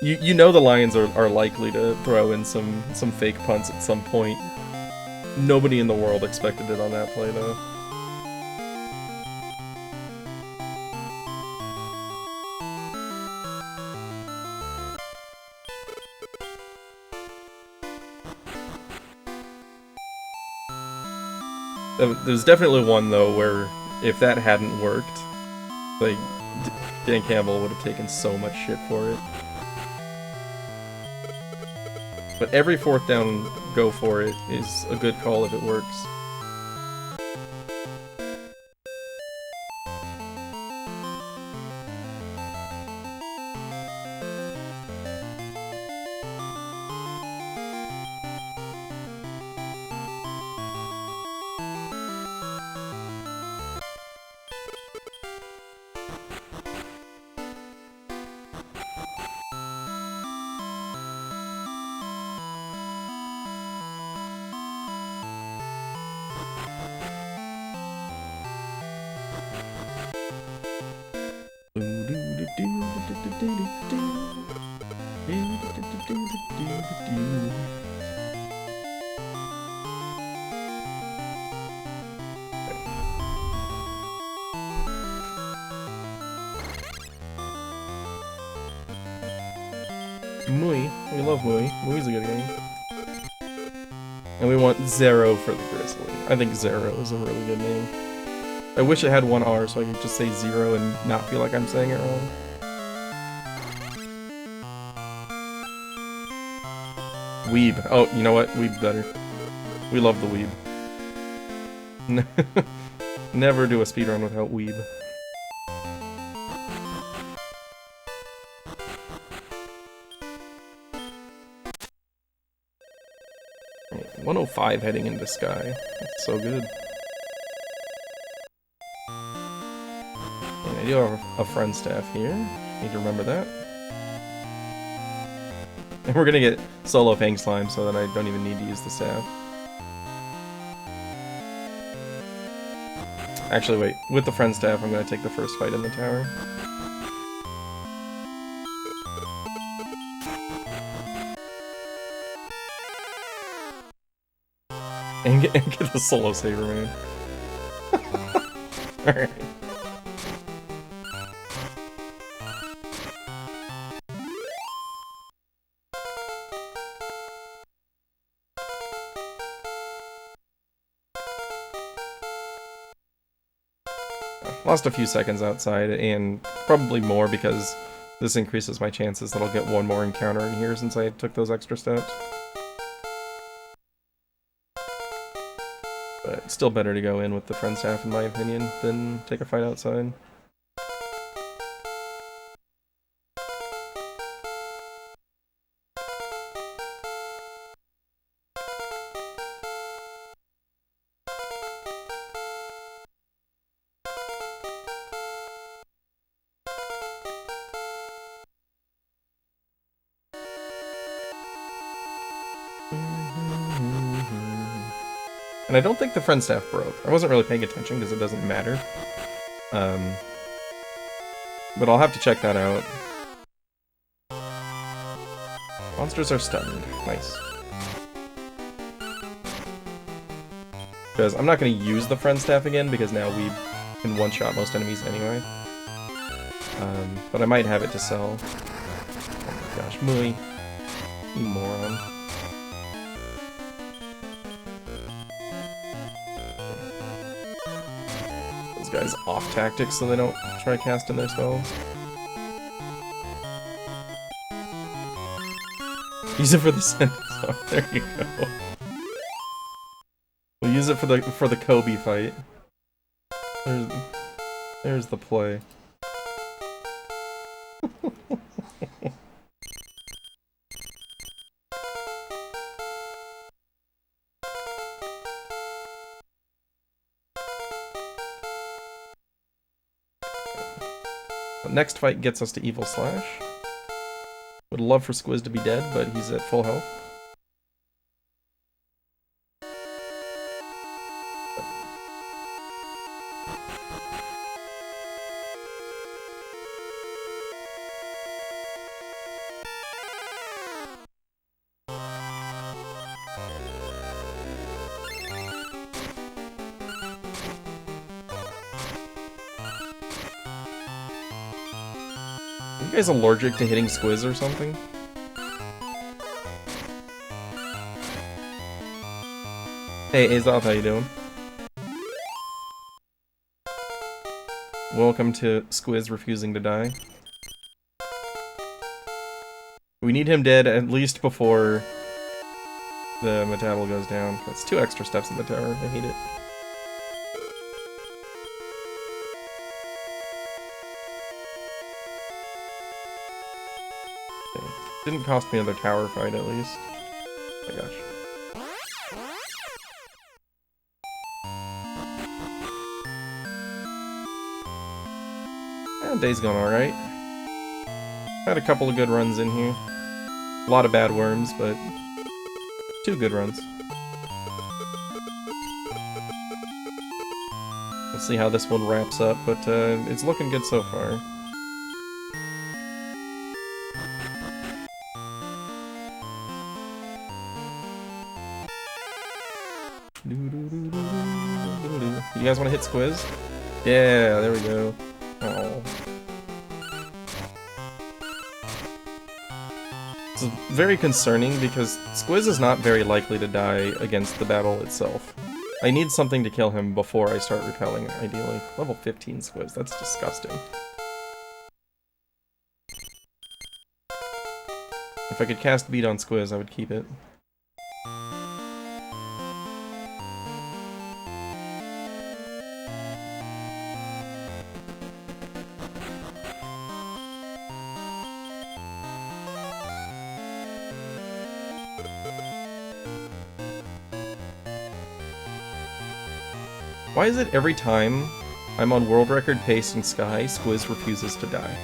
You know the Lions are likely to throw in some fake punts at some point. Nobody in the world expected it on that play, though. There's definitely one, though, where if that hadn't worked, like, Dan Campbell would have taken so much shit for it. But every 4th down go for it is a good call if it works. Mui. We love Mui. Mui's a good game. And we want Zero for the Grizzly. I think Zero is a really good name. I wish it had one R so I could just say Zero and not feel like I'm saying it wrong. Weeb. Oh, you know what? Weeb better. We love the Weeb. Never do a speedrun without Weeb. Right, 105 heading into Sky. That's so good. And I do have a friend staff here. Need to remember that. And we're gonna get solo Fang Slime so that I don't even need to use the staff. Actually, wait. With the friend staff, I'm gonna take the first fight in the tower. And get the solo saver, man. Alright. Lost a few seconds outside, and probably more because this increases my chances that I'll get one more encounter in here since I took those extra steps. But it's still better to go in with the friend staff, in my opinion, than take a fight outside. And I don't think the friend staff broke. I wasn't really paying attention because it doesn't matter. But I'll have to check that out. Monsters are stunned. Nice. Because I'm not going to use the friend staff again because now we can one-shot most enemies anyway. But I might have it to sell. Oh my gosh, Mui. You moron. Guys off tactics so they don't try casting their spells. Use it for the sentence. Oh, there you go. We'll use it for the Kobe fight. There's the play. Next fight gets us to Evil Slash. Would love for Squiz to be dead, but he's at full health. You guys allergic to hitting Squiz or something? Hey Azoth, how you doing? Welcome to Squiz refusing to die. We need him dead at least before the Metabel goes down. That's 2 extra steps in the tower. I hate it. Didn't cost me another tower fight, at least. Oh my gosh. Yeah, day's gone alright. Had a couple of good runs in here. A lot of bad worms, but 2 good runs. We'll see how this one wraps up, but it's looking good so far. You guys want to hit Squiz? Yeah, there we go. Oh. This is very concerning because Squiz is not very likely to die against the battle itself. I need something to kill him before I start repelling, ideally. Level 15 Squiz, that's disgusting. If I could cast Beat on Squiz, I would keep it. Why is it every time I'm on world record pace in Sky, Squiz refuses to die?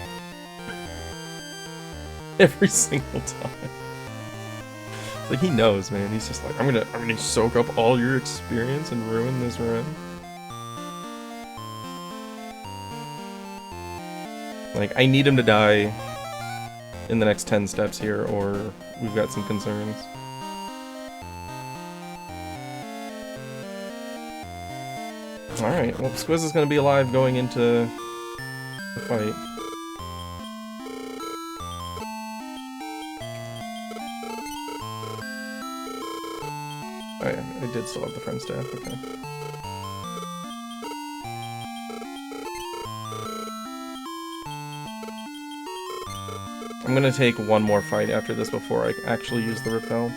Every single time. It's like he knows, man. He's just like, I'm gonna soak up all your experience and ruin this run. Like, I need him to die in the next 10 steps here, or we've got some concerns. Alright, well, Squiz is going to be alive going into the fight. I did still have the friend staff, okay. I'm gonna take one more fight after this before I actually use the repel.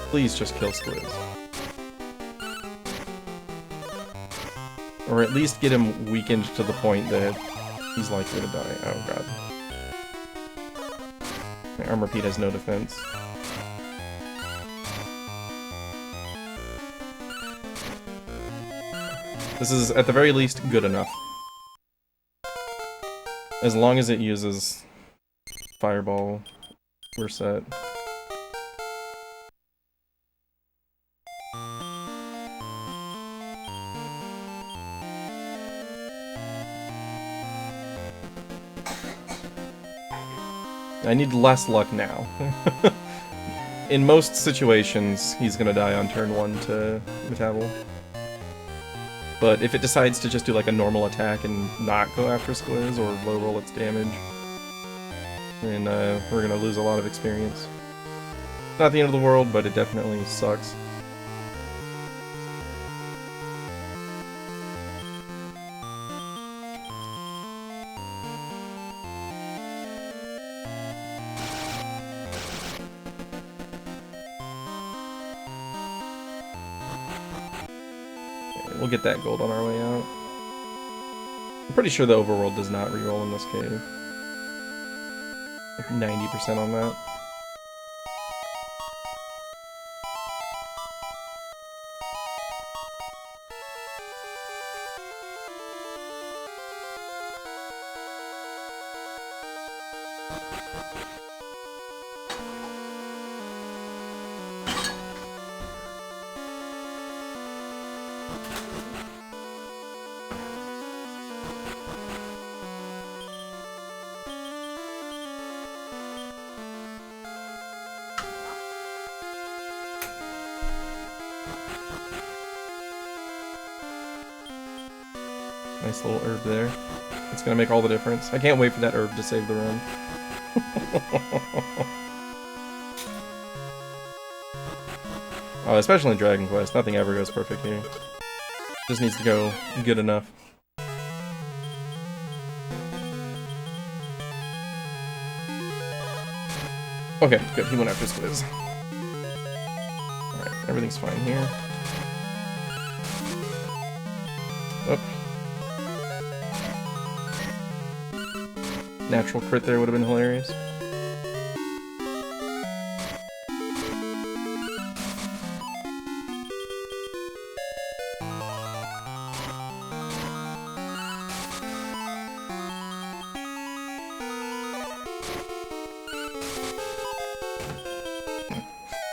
Please just kill Squiz. Or at least get him weakened to the point that he's likely to die. Oh god. My armor Pete has no defense. This is, at the very least, good enough. As long as it uses Fireball, we're set. I need less luck now. In most situations, he's gonna die on turn 1 to Metabel. But if it decides to just do like a normal attack and not go after Squiz or low roll its damage, then we're gonna lose a lot of experience. Not the end of the world, but it definitely sucks. We'll get that gold on our way out. I'm pretty sure the overworld does not reroll in this cave. Like 90% on that. Nice little herb there. It's gonna make all the difference. I can't wait for that herb to save the run. Oh, especially in Dragon Quest, nothing ever goes perfect here. Just needs to go good enough. Okay, good. He went after Squiz. Alright, everything's fine here. Oh. Natural crit there would have been hilarious.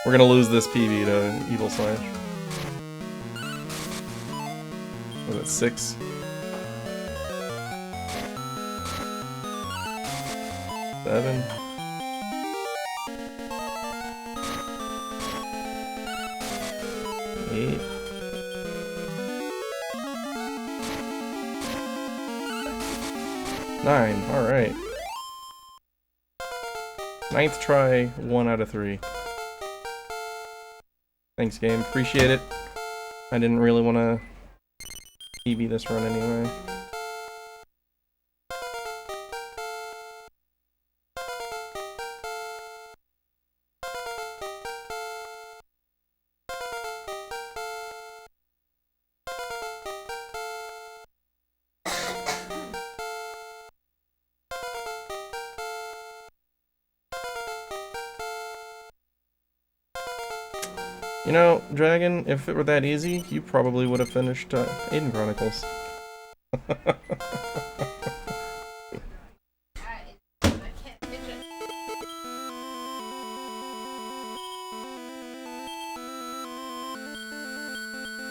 We're gonna lose this PB to Evil Slash. Was it 6? Seven. Eight. Nine. Alright. 9th try, 1 out of 3. Thanks, game. Appreciate it. I didn't really want to PB this run anyway. You know, Dragon, if it were that easy, you probably would have finished Aiden Chronicles.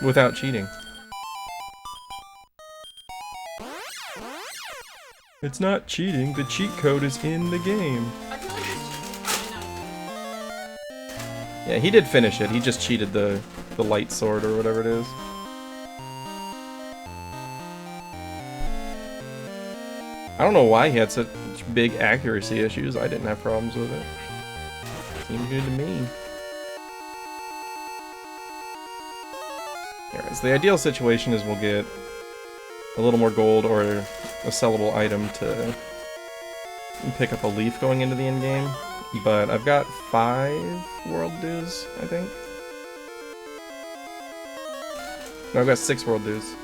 without cheating. It's not cheating, the cheat code is in the game. I feel like it's probably not. Yeah, he did finish it, he just cheated the light sword or whatever it is. I don't know why he had such big accuracy issues, I didn't have problems with it. Seemed good to me. Alright, so the ideal situation is we'll get a little more gold or a sellable item to pick up a leaf going into the end game. But I've got 5 world dues, I think. No, I've got 6 world dues.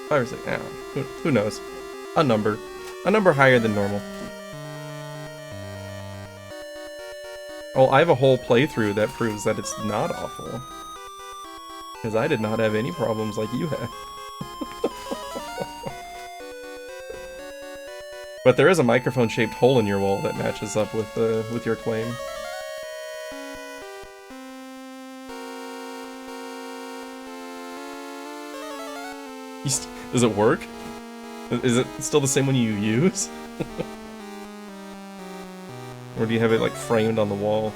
5 or 6, I don't know. Who knows? A number. A number higher than normal. Well, I have a whole playthrough that proves that it's not awful. Because I did not have any problems like you had. But there is a microphone-shaped hole in your wall that matches up with your claim. Does it work? Is it still the same one you use? Or do you have it like framed on the wall?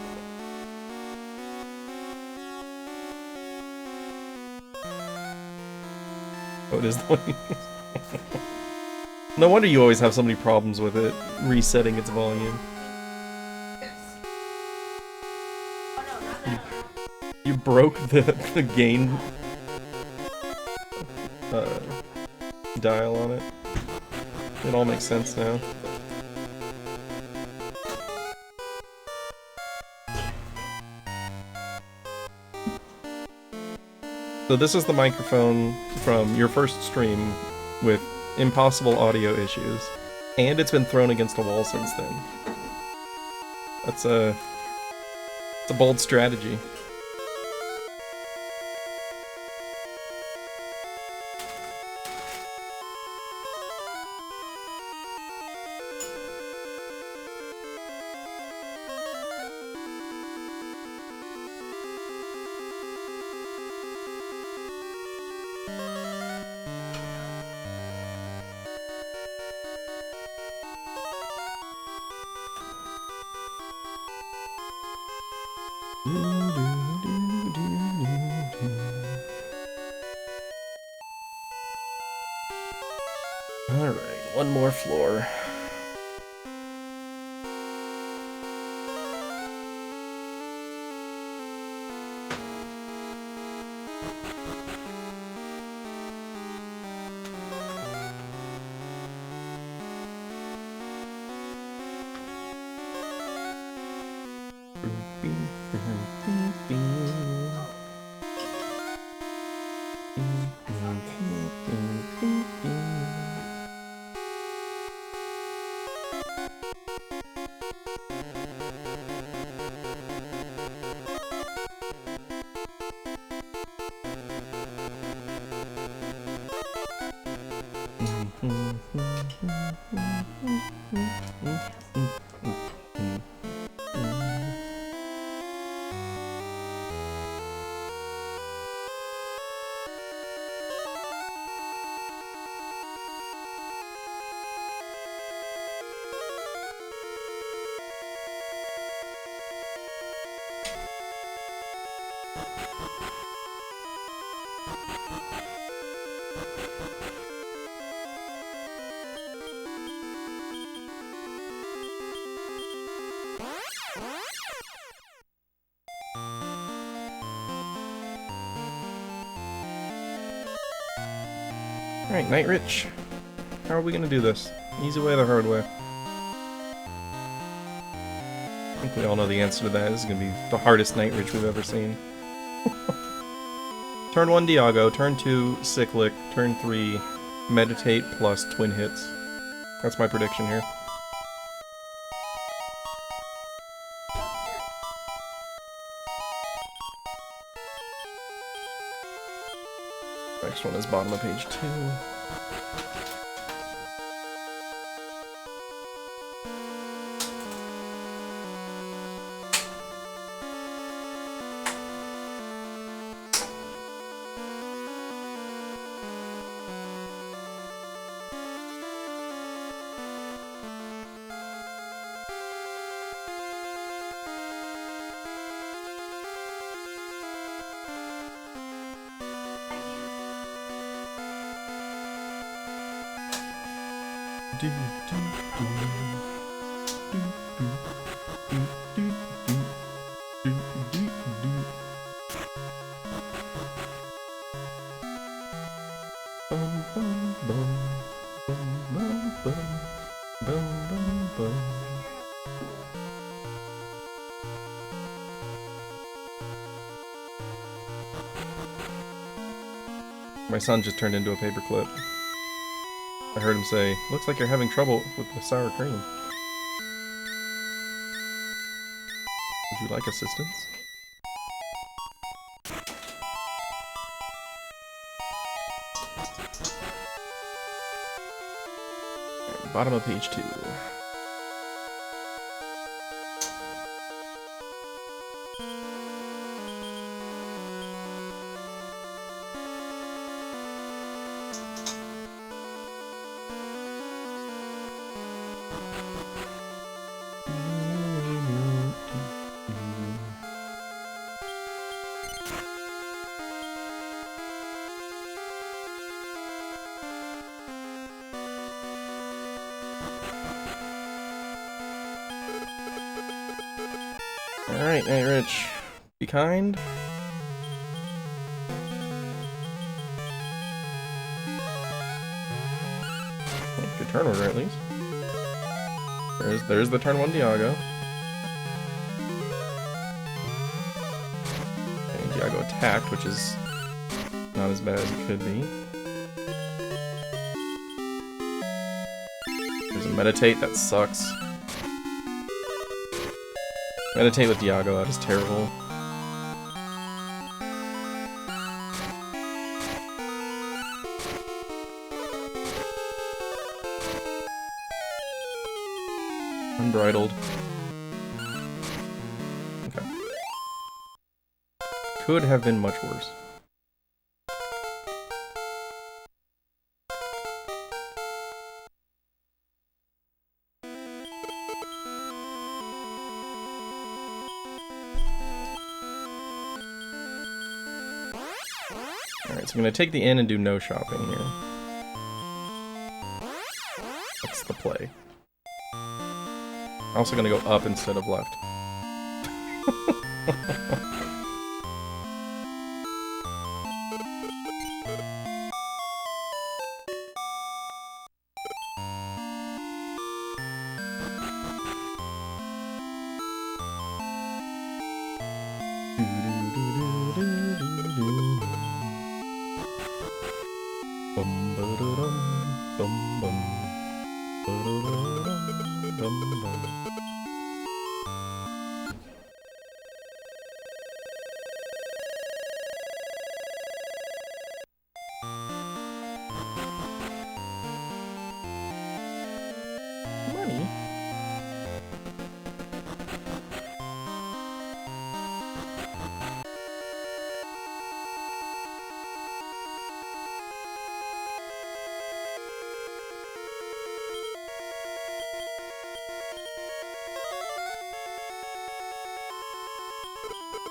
Oh, it is the one you use. No wonder you always have so many problems with it resetting its volume. Yes. Oh no, not that one. You broke the gain dial on it. It all makes sense now. So this is the microphone from your first stream with impossible audio issues, and it's been thrown against a wall since then. It's a bold strategy. Alright, one more floor. Alright, Night Rich. How are we gonna do this? Easy way or the hard way? I think we all know the answer to that. This is gonna be the hardest Night Rich we've ever seen. Turn 1, Diago. Turn 2, Cyclic. Turn 3, Meditate plus Twin Hits. That's my prediction here. Next one is bottom of page 2. do, do, do, do. Bum, bum, bum. Bum, bum, bum. Bum, bum, bum. My son just turned into a paperclip. I heard him say, "Looks like you're having trouble with the sour cream. Would you like assistance?" Bottom of page 2. Alright, hey Rich. Be kind. Good turn order at least. There's the turn 1 Diago. And Diago attacked, which is not as bad as it could be. There's a meditate, that sucks. Meditate with Diago, that is terrible. Unbridled. Okay. Could have been much worse. Alright, so I'm gonna take the inn and do no shopping here. That's the play. I'm also gonna go up instead of left. Money?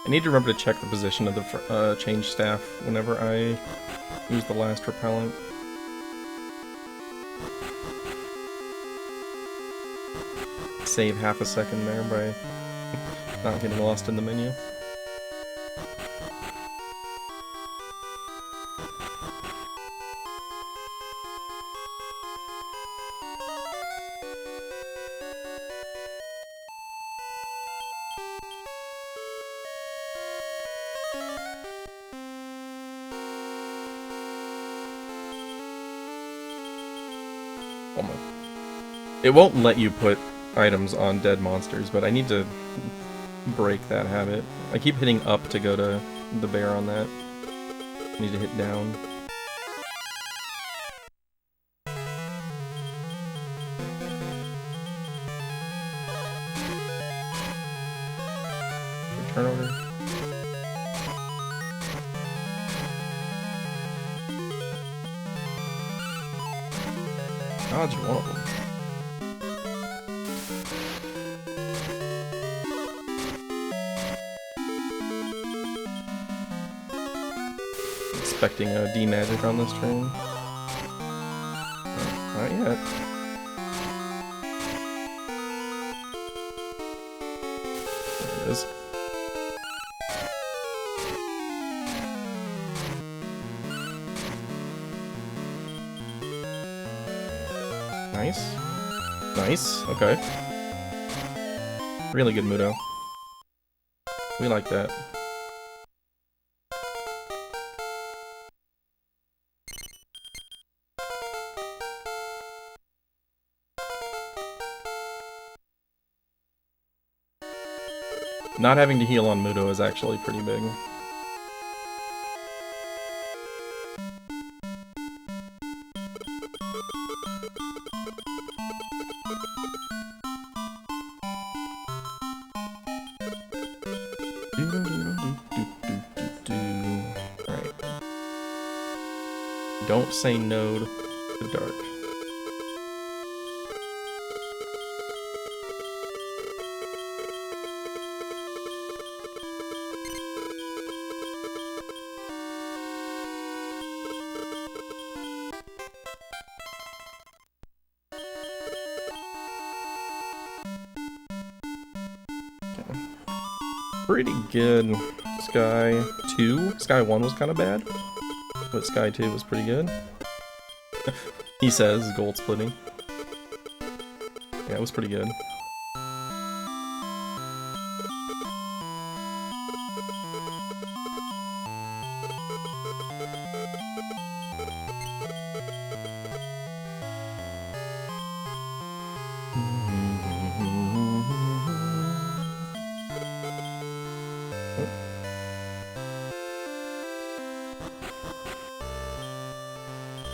I need to remember to check the position of the change staff whenever I use the last repellent. Save half a second there by not getting lost in the menu. It won't let you put items on dead monsters, but I need to break that habit. I keep hitting up to go to the bear on that. I need to hit down. Turn over. Dodge one of them. Expecting a D-magic on this turn. Oh, not yet. is. Nice. Nice, okay. Really good Mudo. We like that. Not having to heal on Mudo is actually pretty big. Alright. Don't say no to the dark. Pretty good. Sky 2. Sky 1 was kind of bad, but Sky 2 was pretty good. He says, gold splitting. Yeah, it was pretty good.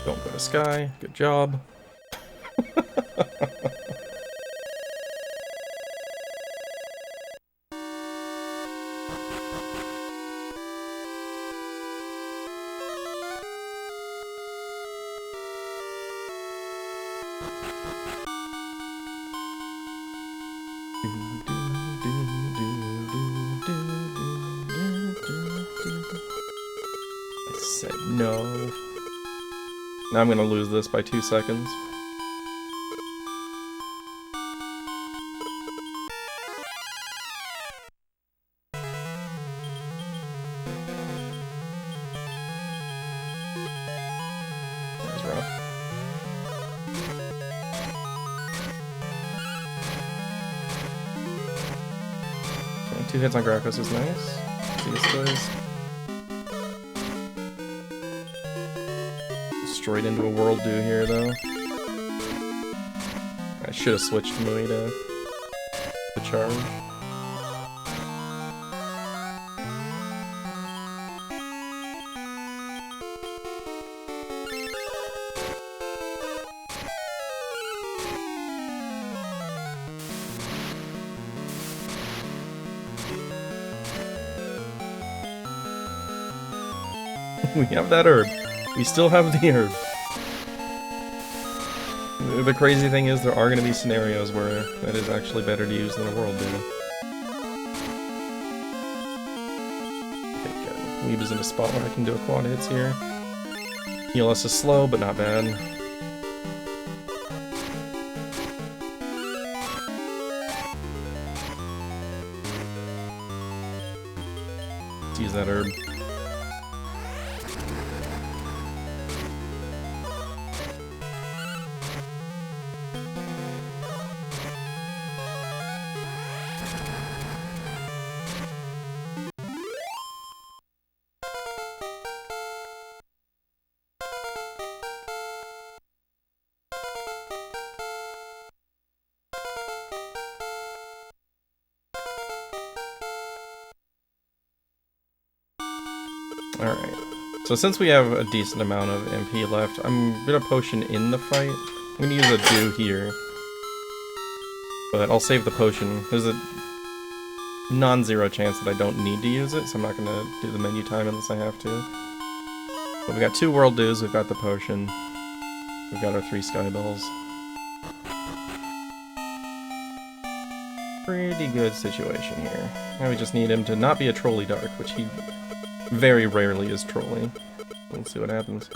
Don't go to Sky. Good job. I said no. Now I'm gonna lose this by 2 seconds. That was rough. Okay, 2 hits on Grapos is nice. See this plays. Straight into a World Do here, though. I should have switched Mui to charge. We have that herb. We still have the herb. The crazy thing is there are going to be scenarios where that is actually better to use than a World Do. Okay, good. Weeb is in a spot where I can do a quad hits here. Heal us is slow, but not bad. Let's use that herb. Alright, so since we have a decent amount of MP left, I'm gonna potion in the fight. I'm gonna use a Do here. But I'll save the potion. There's a non-zero chance that I don't need to use it, so I'm not gonna do the menu time unless I have to. But we got 2 World Do's, we've got the potion. We've got our 3 Sky Bells. Pretty good situation here. Now we just need him to not be a trolly dark, which he very rarely is trolly. We'll see what happens.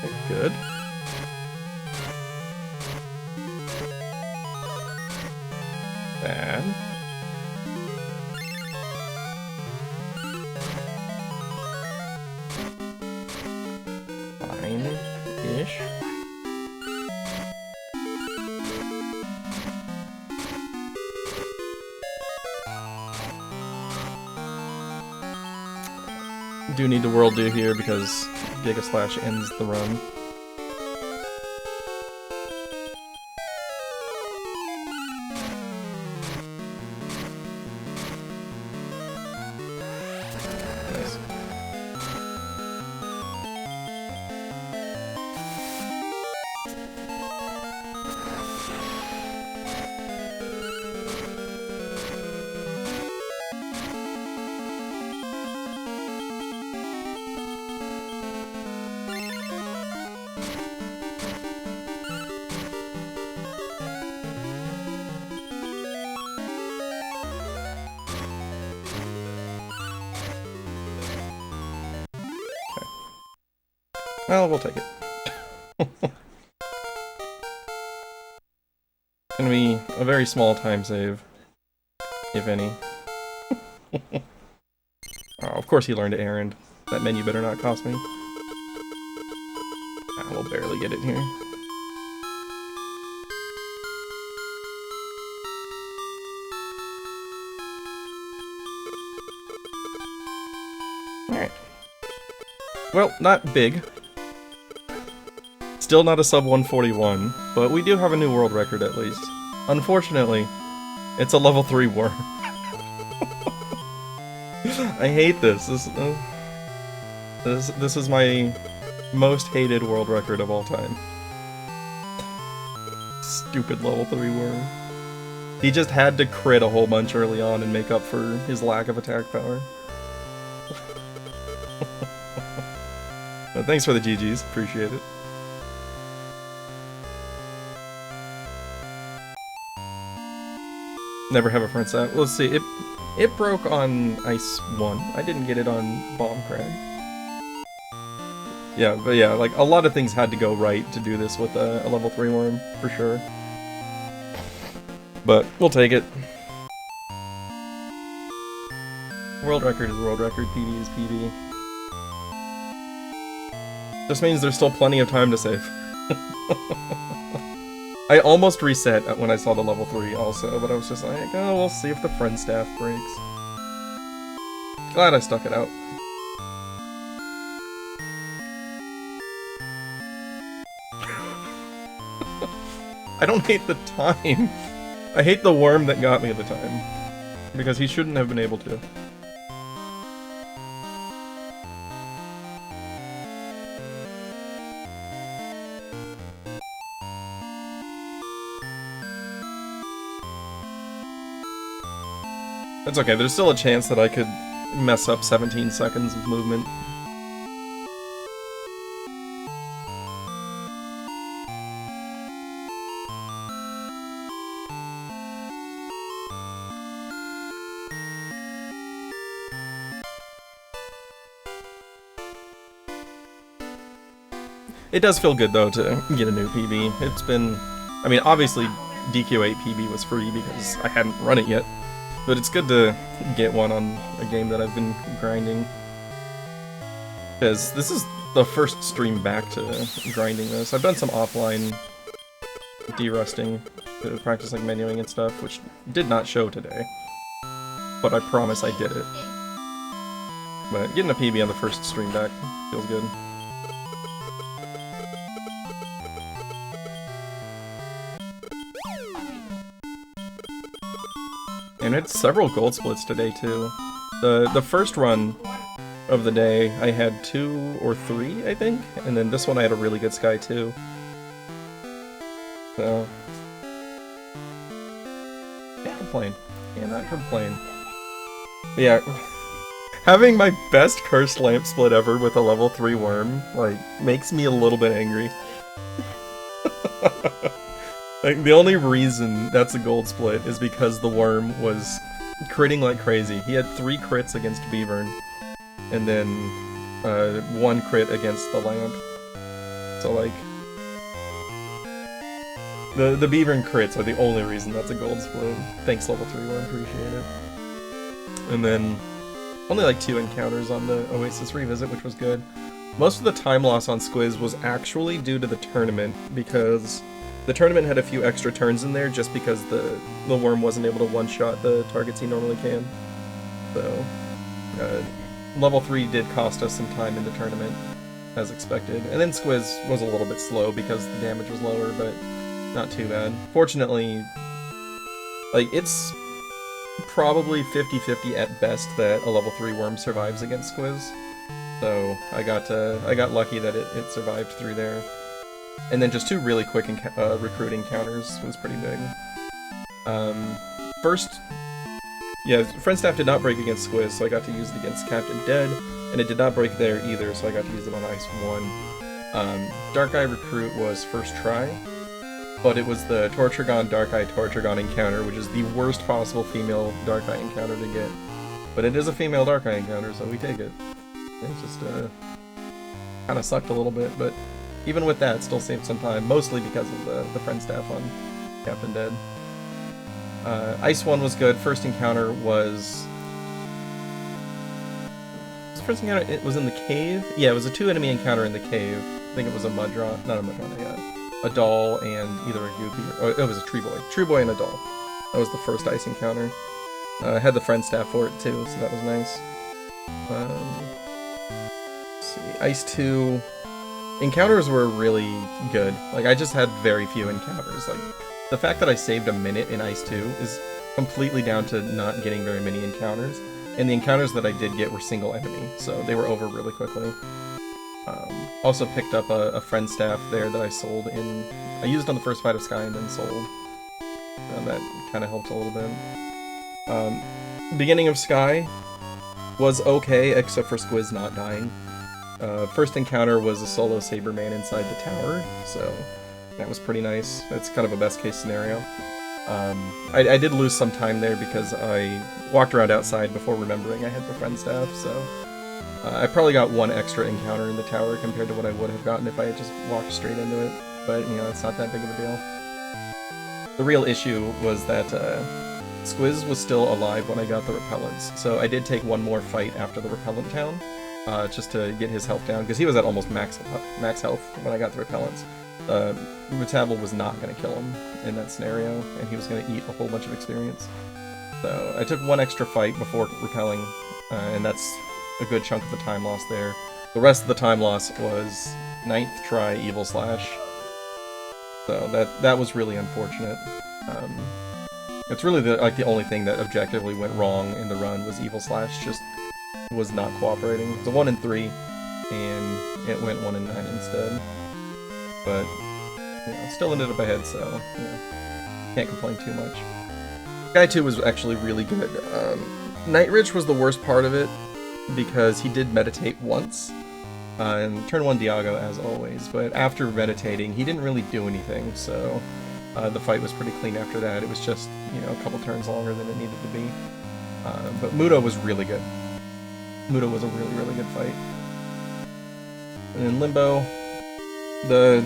Okay. Good. Bad. Fine-ish. Do need to world do here because Giga Slash ends the run. Nice. Well, we'll take it. Gonna be a very small time save, if any. Oh, of course he learned errand. That menu better not cost me. Ah, we'll barely get it here. Alright. Well, not big. Still not a sub 141, but we do have a new world record at least. Unfortunately, it's a level 3 worm. I hate this. This is my most hated world record of all time. Stupid level 3 worm. He just had to crit a whole bunch early on and make up for his lack of attack power. But thanks for the GGs, appreciate it. Never have a front set. Let's see, it broke on Ice 1. I didn't get it on Bomb Crag. Yeah, but yeah, like, a lot of things had to go right to do this with a level 3 worm, for sure. But, we'll take it. World record is world record, PB is PB. Just means there's still plenty of time to save. I almost reset when I saw the level 3 also, but I was just like, oh, we'll see if the friend staff breaks. Glad I stuck it out. I don't hate the time. I hate the worm that got me the time. Because he shouldn't have been able to. It's okay, there's still a chance that I could mess up 17 seconds of movement. It does feel good though to get a new PB. It's been, I mean, obviously DQ8 PB was free because I hadn't run it yet. But it's good to get one on a game that I've been grinding. Because this is the first stream back to grinding this. I've done some offline derusting to practice like menuing and stuff, which did not show today. But I promise I did it. But getting a PB on the first stream back feels good. And it's several gold splits today too. The first run of the day I had 2 or 3, I think, and then this one I had a really good sky too. So can't complain. Cannot complain. But yeah, having my best cursed lamp split ever with a level 3 worm, like, makes me a little bit angry. Like, the only reason that's a gold split is because the worm was critting like crazy. He had 3 crits against Beavern, and then 1 crit against the lamp. so like the beaver and crits are the only reason that's a gold split. Thanks level 3 one, appreciate it. And then only like 2 encounters on the Oasis revisit, which was good. Most of the time loss on Squiz was actually due to the tournament, because the tournament had a few extra turns in there just because the worm wasn't able to one-shot the targets he normally can. So, level 3 did cost us some time in the tournament, as expected. And then Squiz was a little bit slow because the damage was lower, but not too bad. Fortunately, like, it's probably 50-50 at best that a level 3 worm survives against Squiz. So I got lucky that it survived through there. And then just 2 really quick recruiting counters was pretty big. First, yeah, Friend Staff did not break against Squiz, so I got to use it against Captain Dead, and it did not break there either, so I got to use it on Ice 1. Dark Eye Recruit was first try, but it was the Torturgon Dark Eye Torturgon encounter, which is the worst possible female Dark Eye encounter to get. But it is a female Dark Eye encounter, so we take it. It just kind of sucked a little bit, but even with that, still saved some time, mostly because of the Friend Staff on Captain Dead. Ice 1 was good. First encounter was... First encounter, it was in the cave? Yeah, it was a 2 enemy encounter in the cave. I think it was a Mudron, not a Mudron, a doll and either a Goopy, or it was a Tree Boy. Tree Boy and a doll. That was the first ice encounter. I had the Friend Staff for it too, so that was nice. Let's see, Ice 2... Encounters were really good. Like, I just had very few encounters. Like, the fact that I saved a minute in Ice 2 is completely down to not getting very many encounters. And the encounters that I did get were single enemy, so they were over really quickly. Also picked up a Friend Staff there that I sold in... I used on the first fight of Sky and then sold. That kind of helped a little bit. Beginning of Sky was okay, except for Squiz not dying. First encounter was a solo Saberman inside the tower, so that was pretty nice. It's kind of a best case scenario. I did lose some time there because I walked around outside before remembering I had the Friend Staff, so I probably got 1 extra encounter in the tower compared to what I would have gotten if I had just walked straight into it, but you know, it's not that big of a deal. The real issue was that Squiz was still alive when I got the repellents, so I did take 1 more fight after the repellent town. Just to get his health down, because he was at almost max health when I got the repellents. Metabel was not going to kill him in that scenario, and he was going to eat a whole bunch of experience. So I took 1 extra fight before repelling, and that's a good chunk of the time loss there. The rest of the time loss was 9th try Evil Slash. So that was really unfortunate. It's really the only thing that objectively went wrong in the run was Evil Slash just was not cooperating. It's a 1 in 3, and it went 1 in 9 instead. But, you know, still ended up ahead, so, you know, can't complain too much. Guy 2 was actually really good. Nightrich was the worst part of it, because he did meditate once, and turn 1 Diago as always, but after meditating, he didn't really do anything, so the fight was pretty clean after that. It was just, you know, a couple turns longer than it needed to be. But Mudo was really good. Mudo was a really, really good fight. And in Limbo, the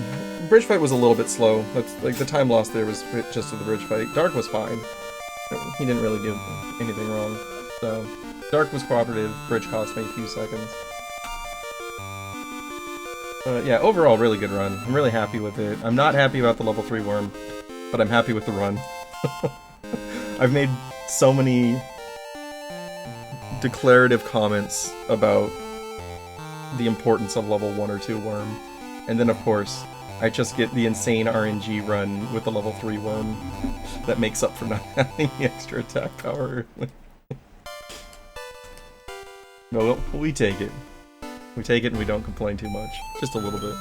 bridge fight was a little bit slow. That's like the time lost there was just to the bridge fight. Dark was fine. He didn't really do anything wrong. So Dark was cooperative. Bridge cost me a few seconds. Yeah, overall, really good run. I'm really happy with it. I'm not happy about the level 3 worm, but I'm happy with the run. I've made so many declarative comments about the importance of level 1 or 2 worm, and then of course I just get the insane RNG run with the level 3 worm that makes up for not having the extra attack power. No, we take it. We take it and we don't complain too much. Just a little bit.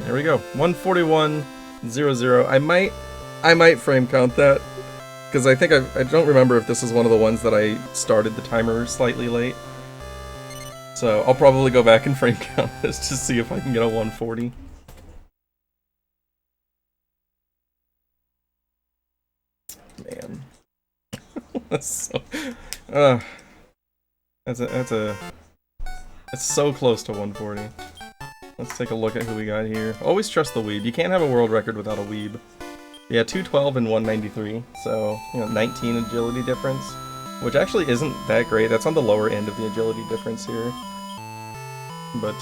There we go. 141.00. I might frame count that, because I think I don't remember if this is one of the ones that I started the timer slightly late. So I'll probably go back and frame count this to see if I can get a 140. Man. That's so... It's so close to 140. Let's take a look at who we got here. Always trust the weeb. You can't have a world record without a weeb. Yeah, 212 and 193, so, 19 agility difference, which actually isn't that great. That's on the lower end of the agility difference here. But,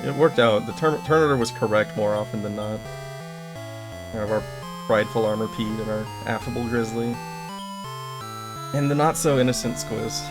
it worked out. The turn order was correct more often than not. We have our prideful Armor Pete and our affable Grizzly. And the not-so-innocent Squiz.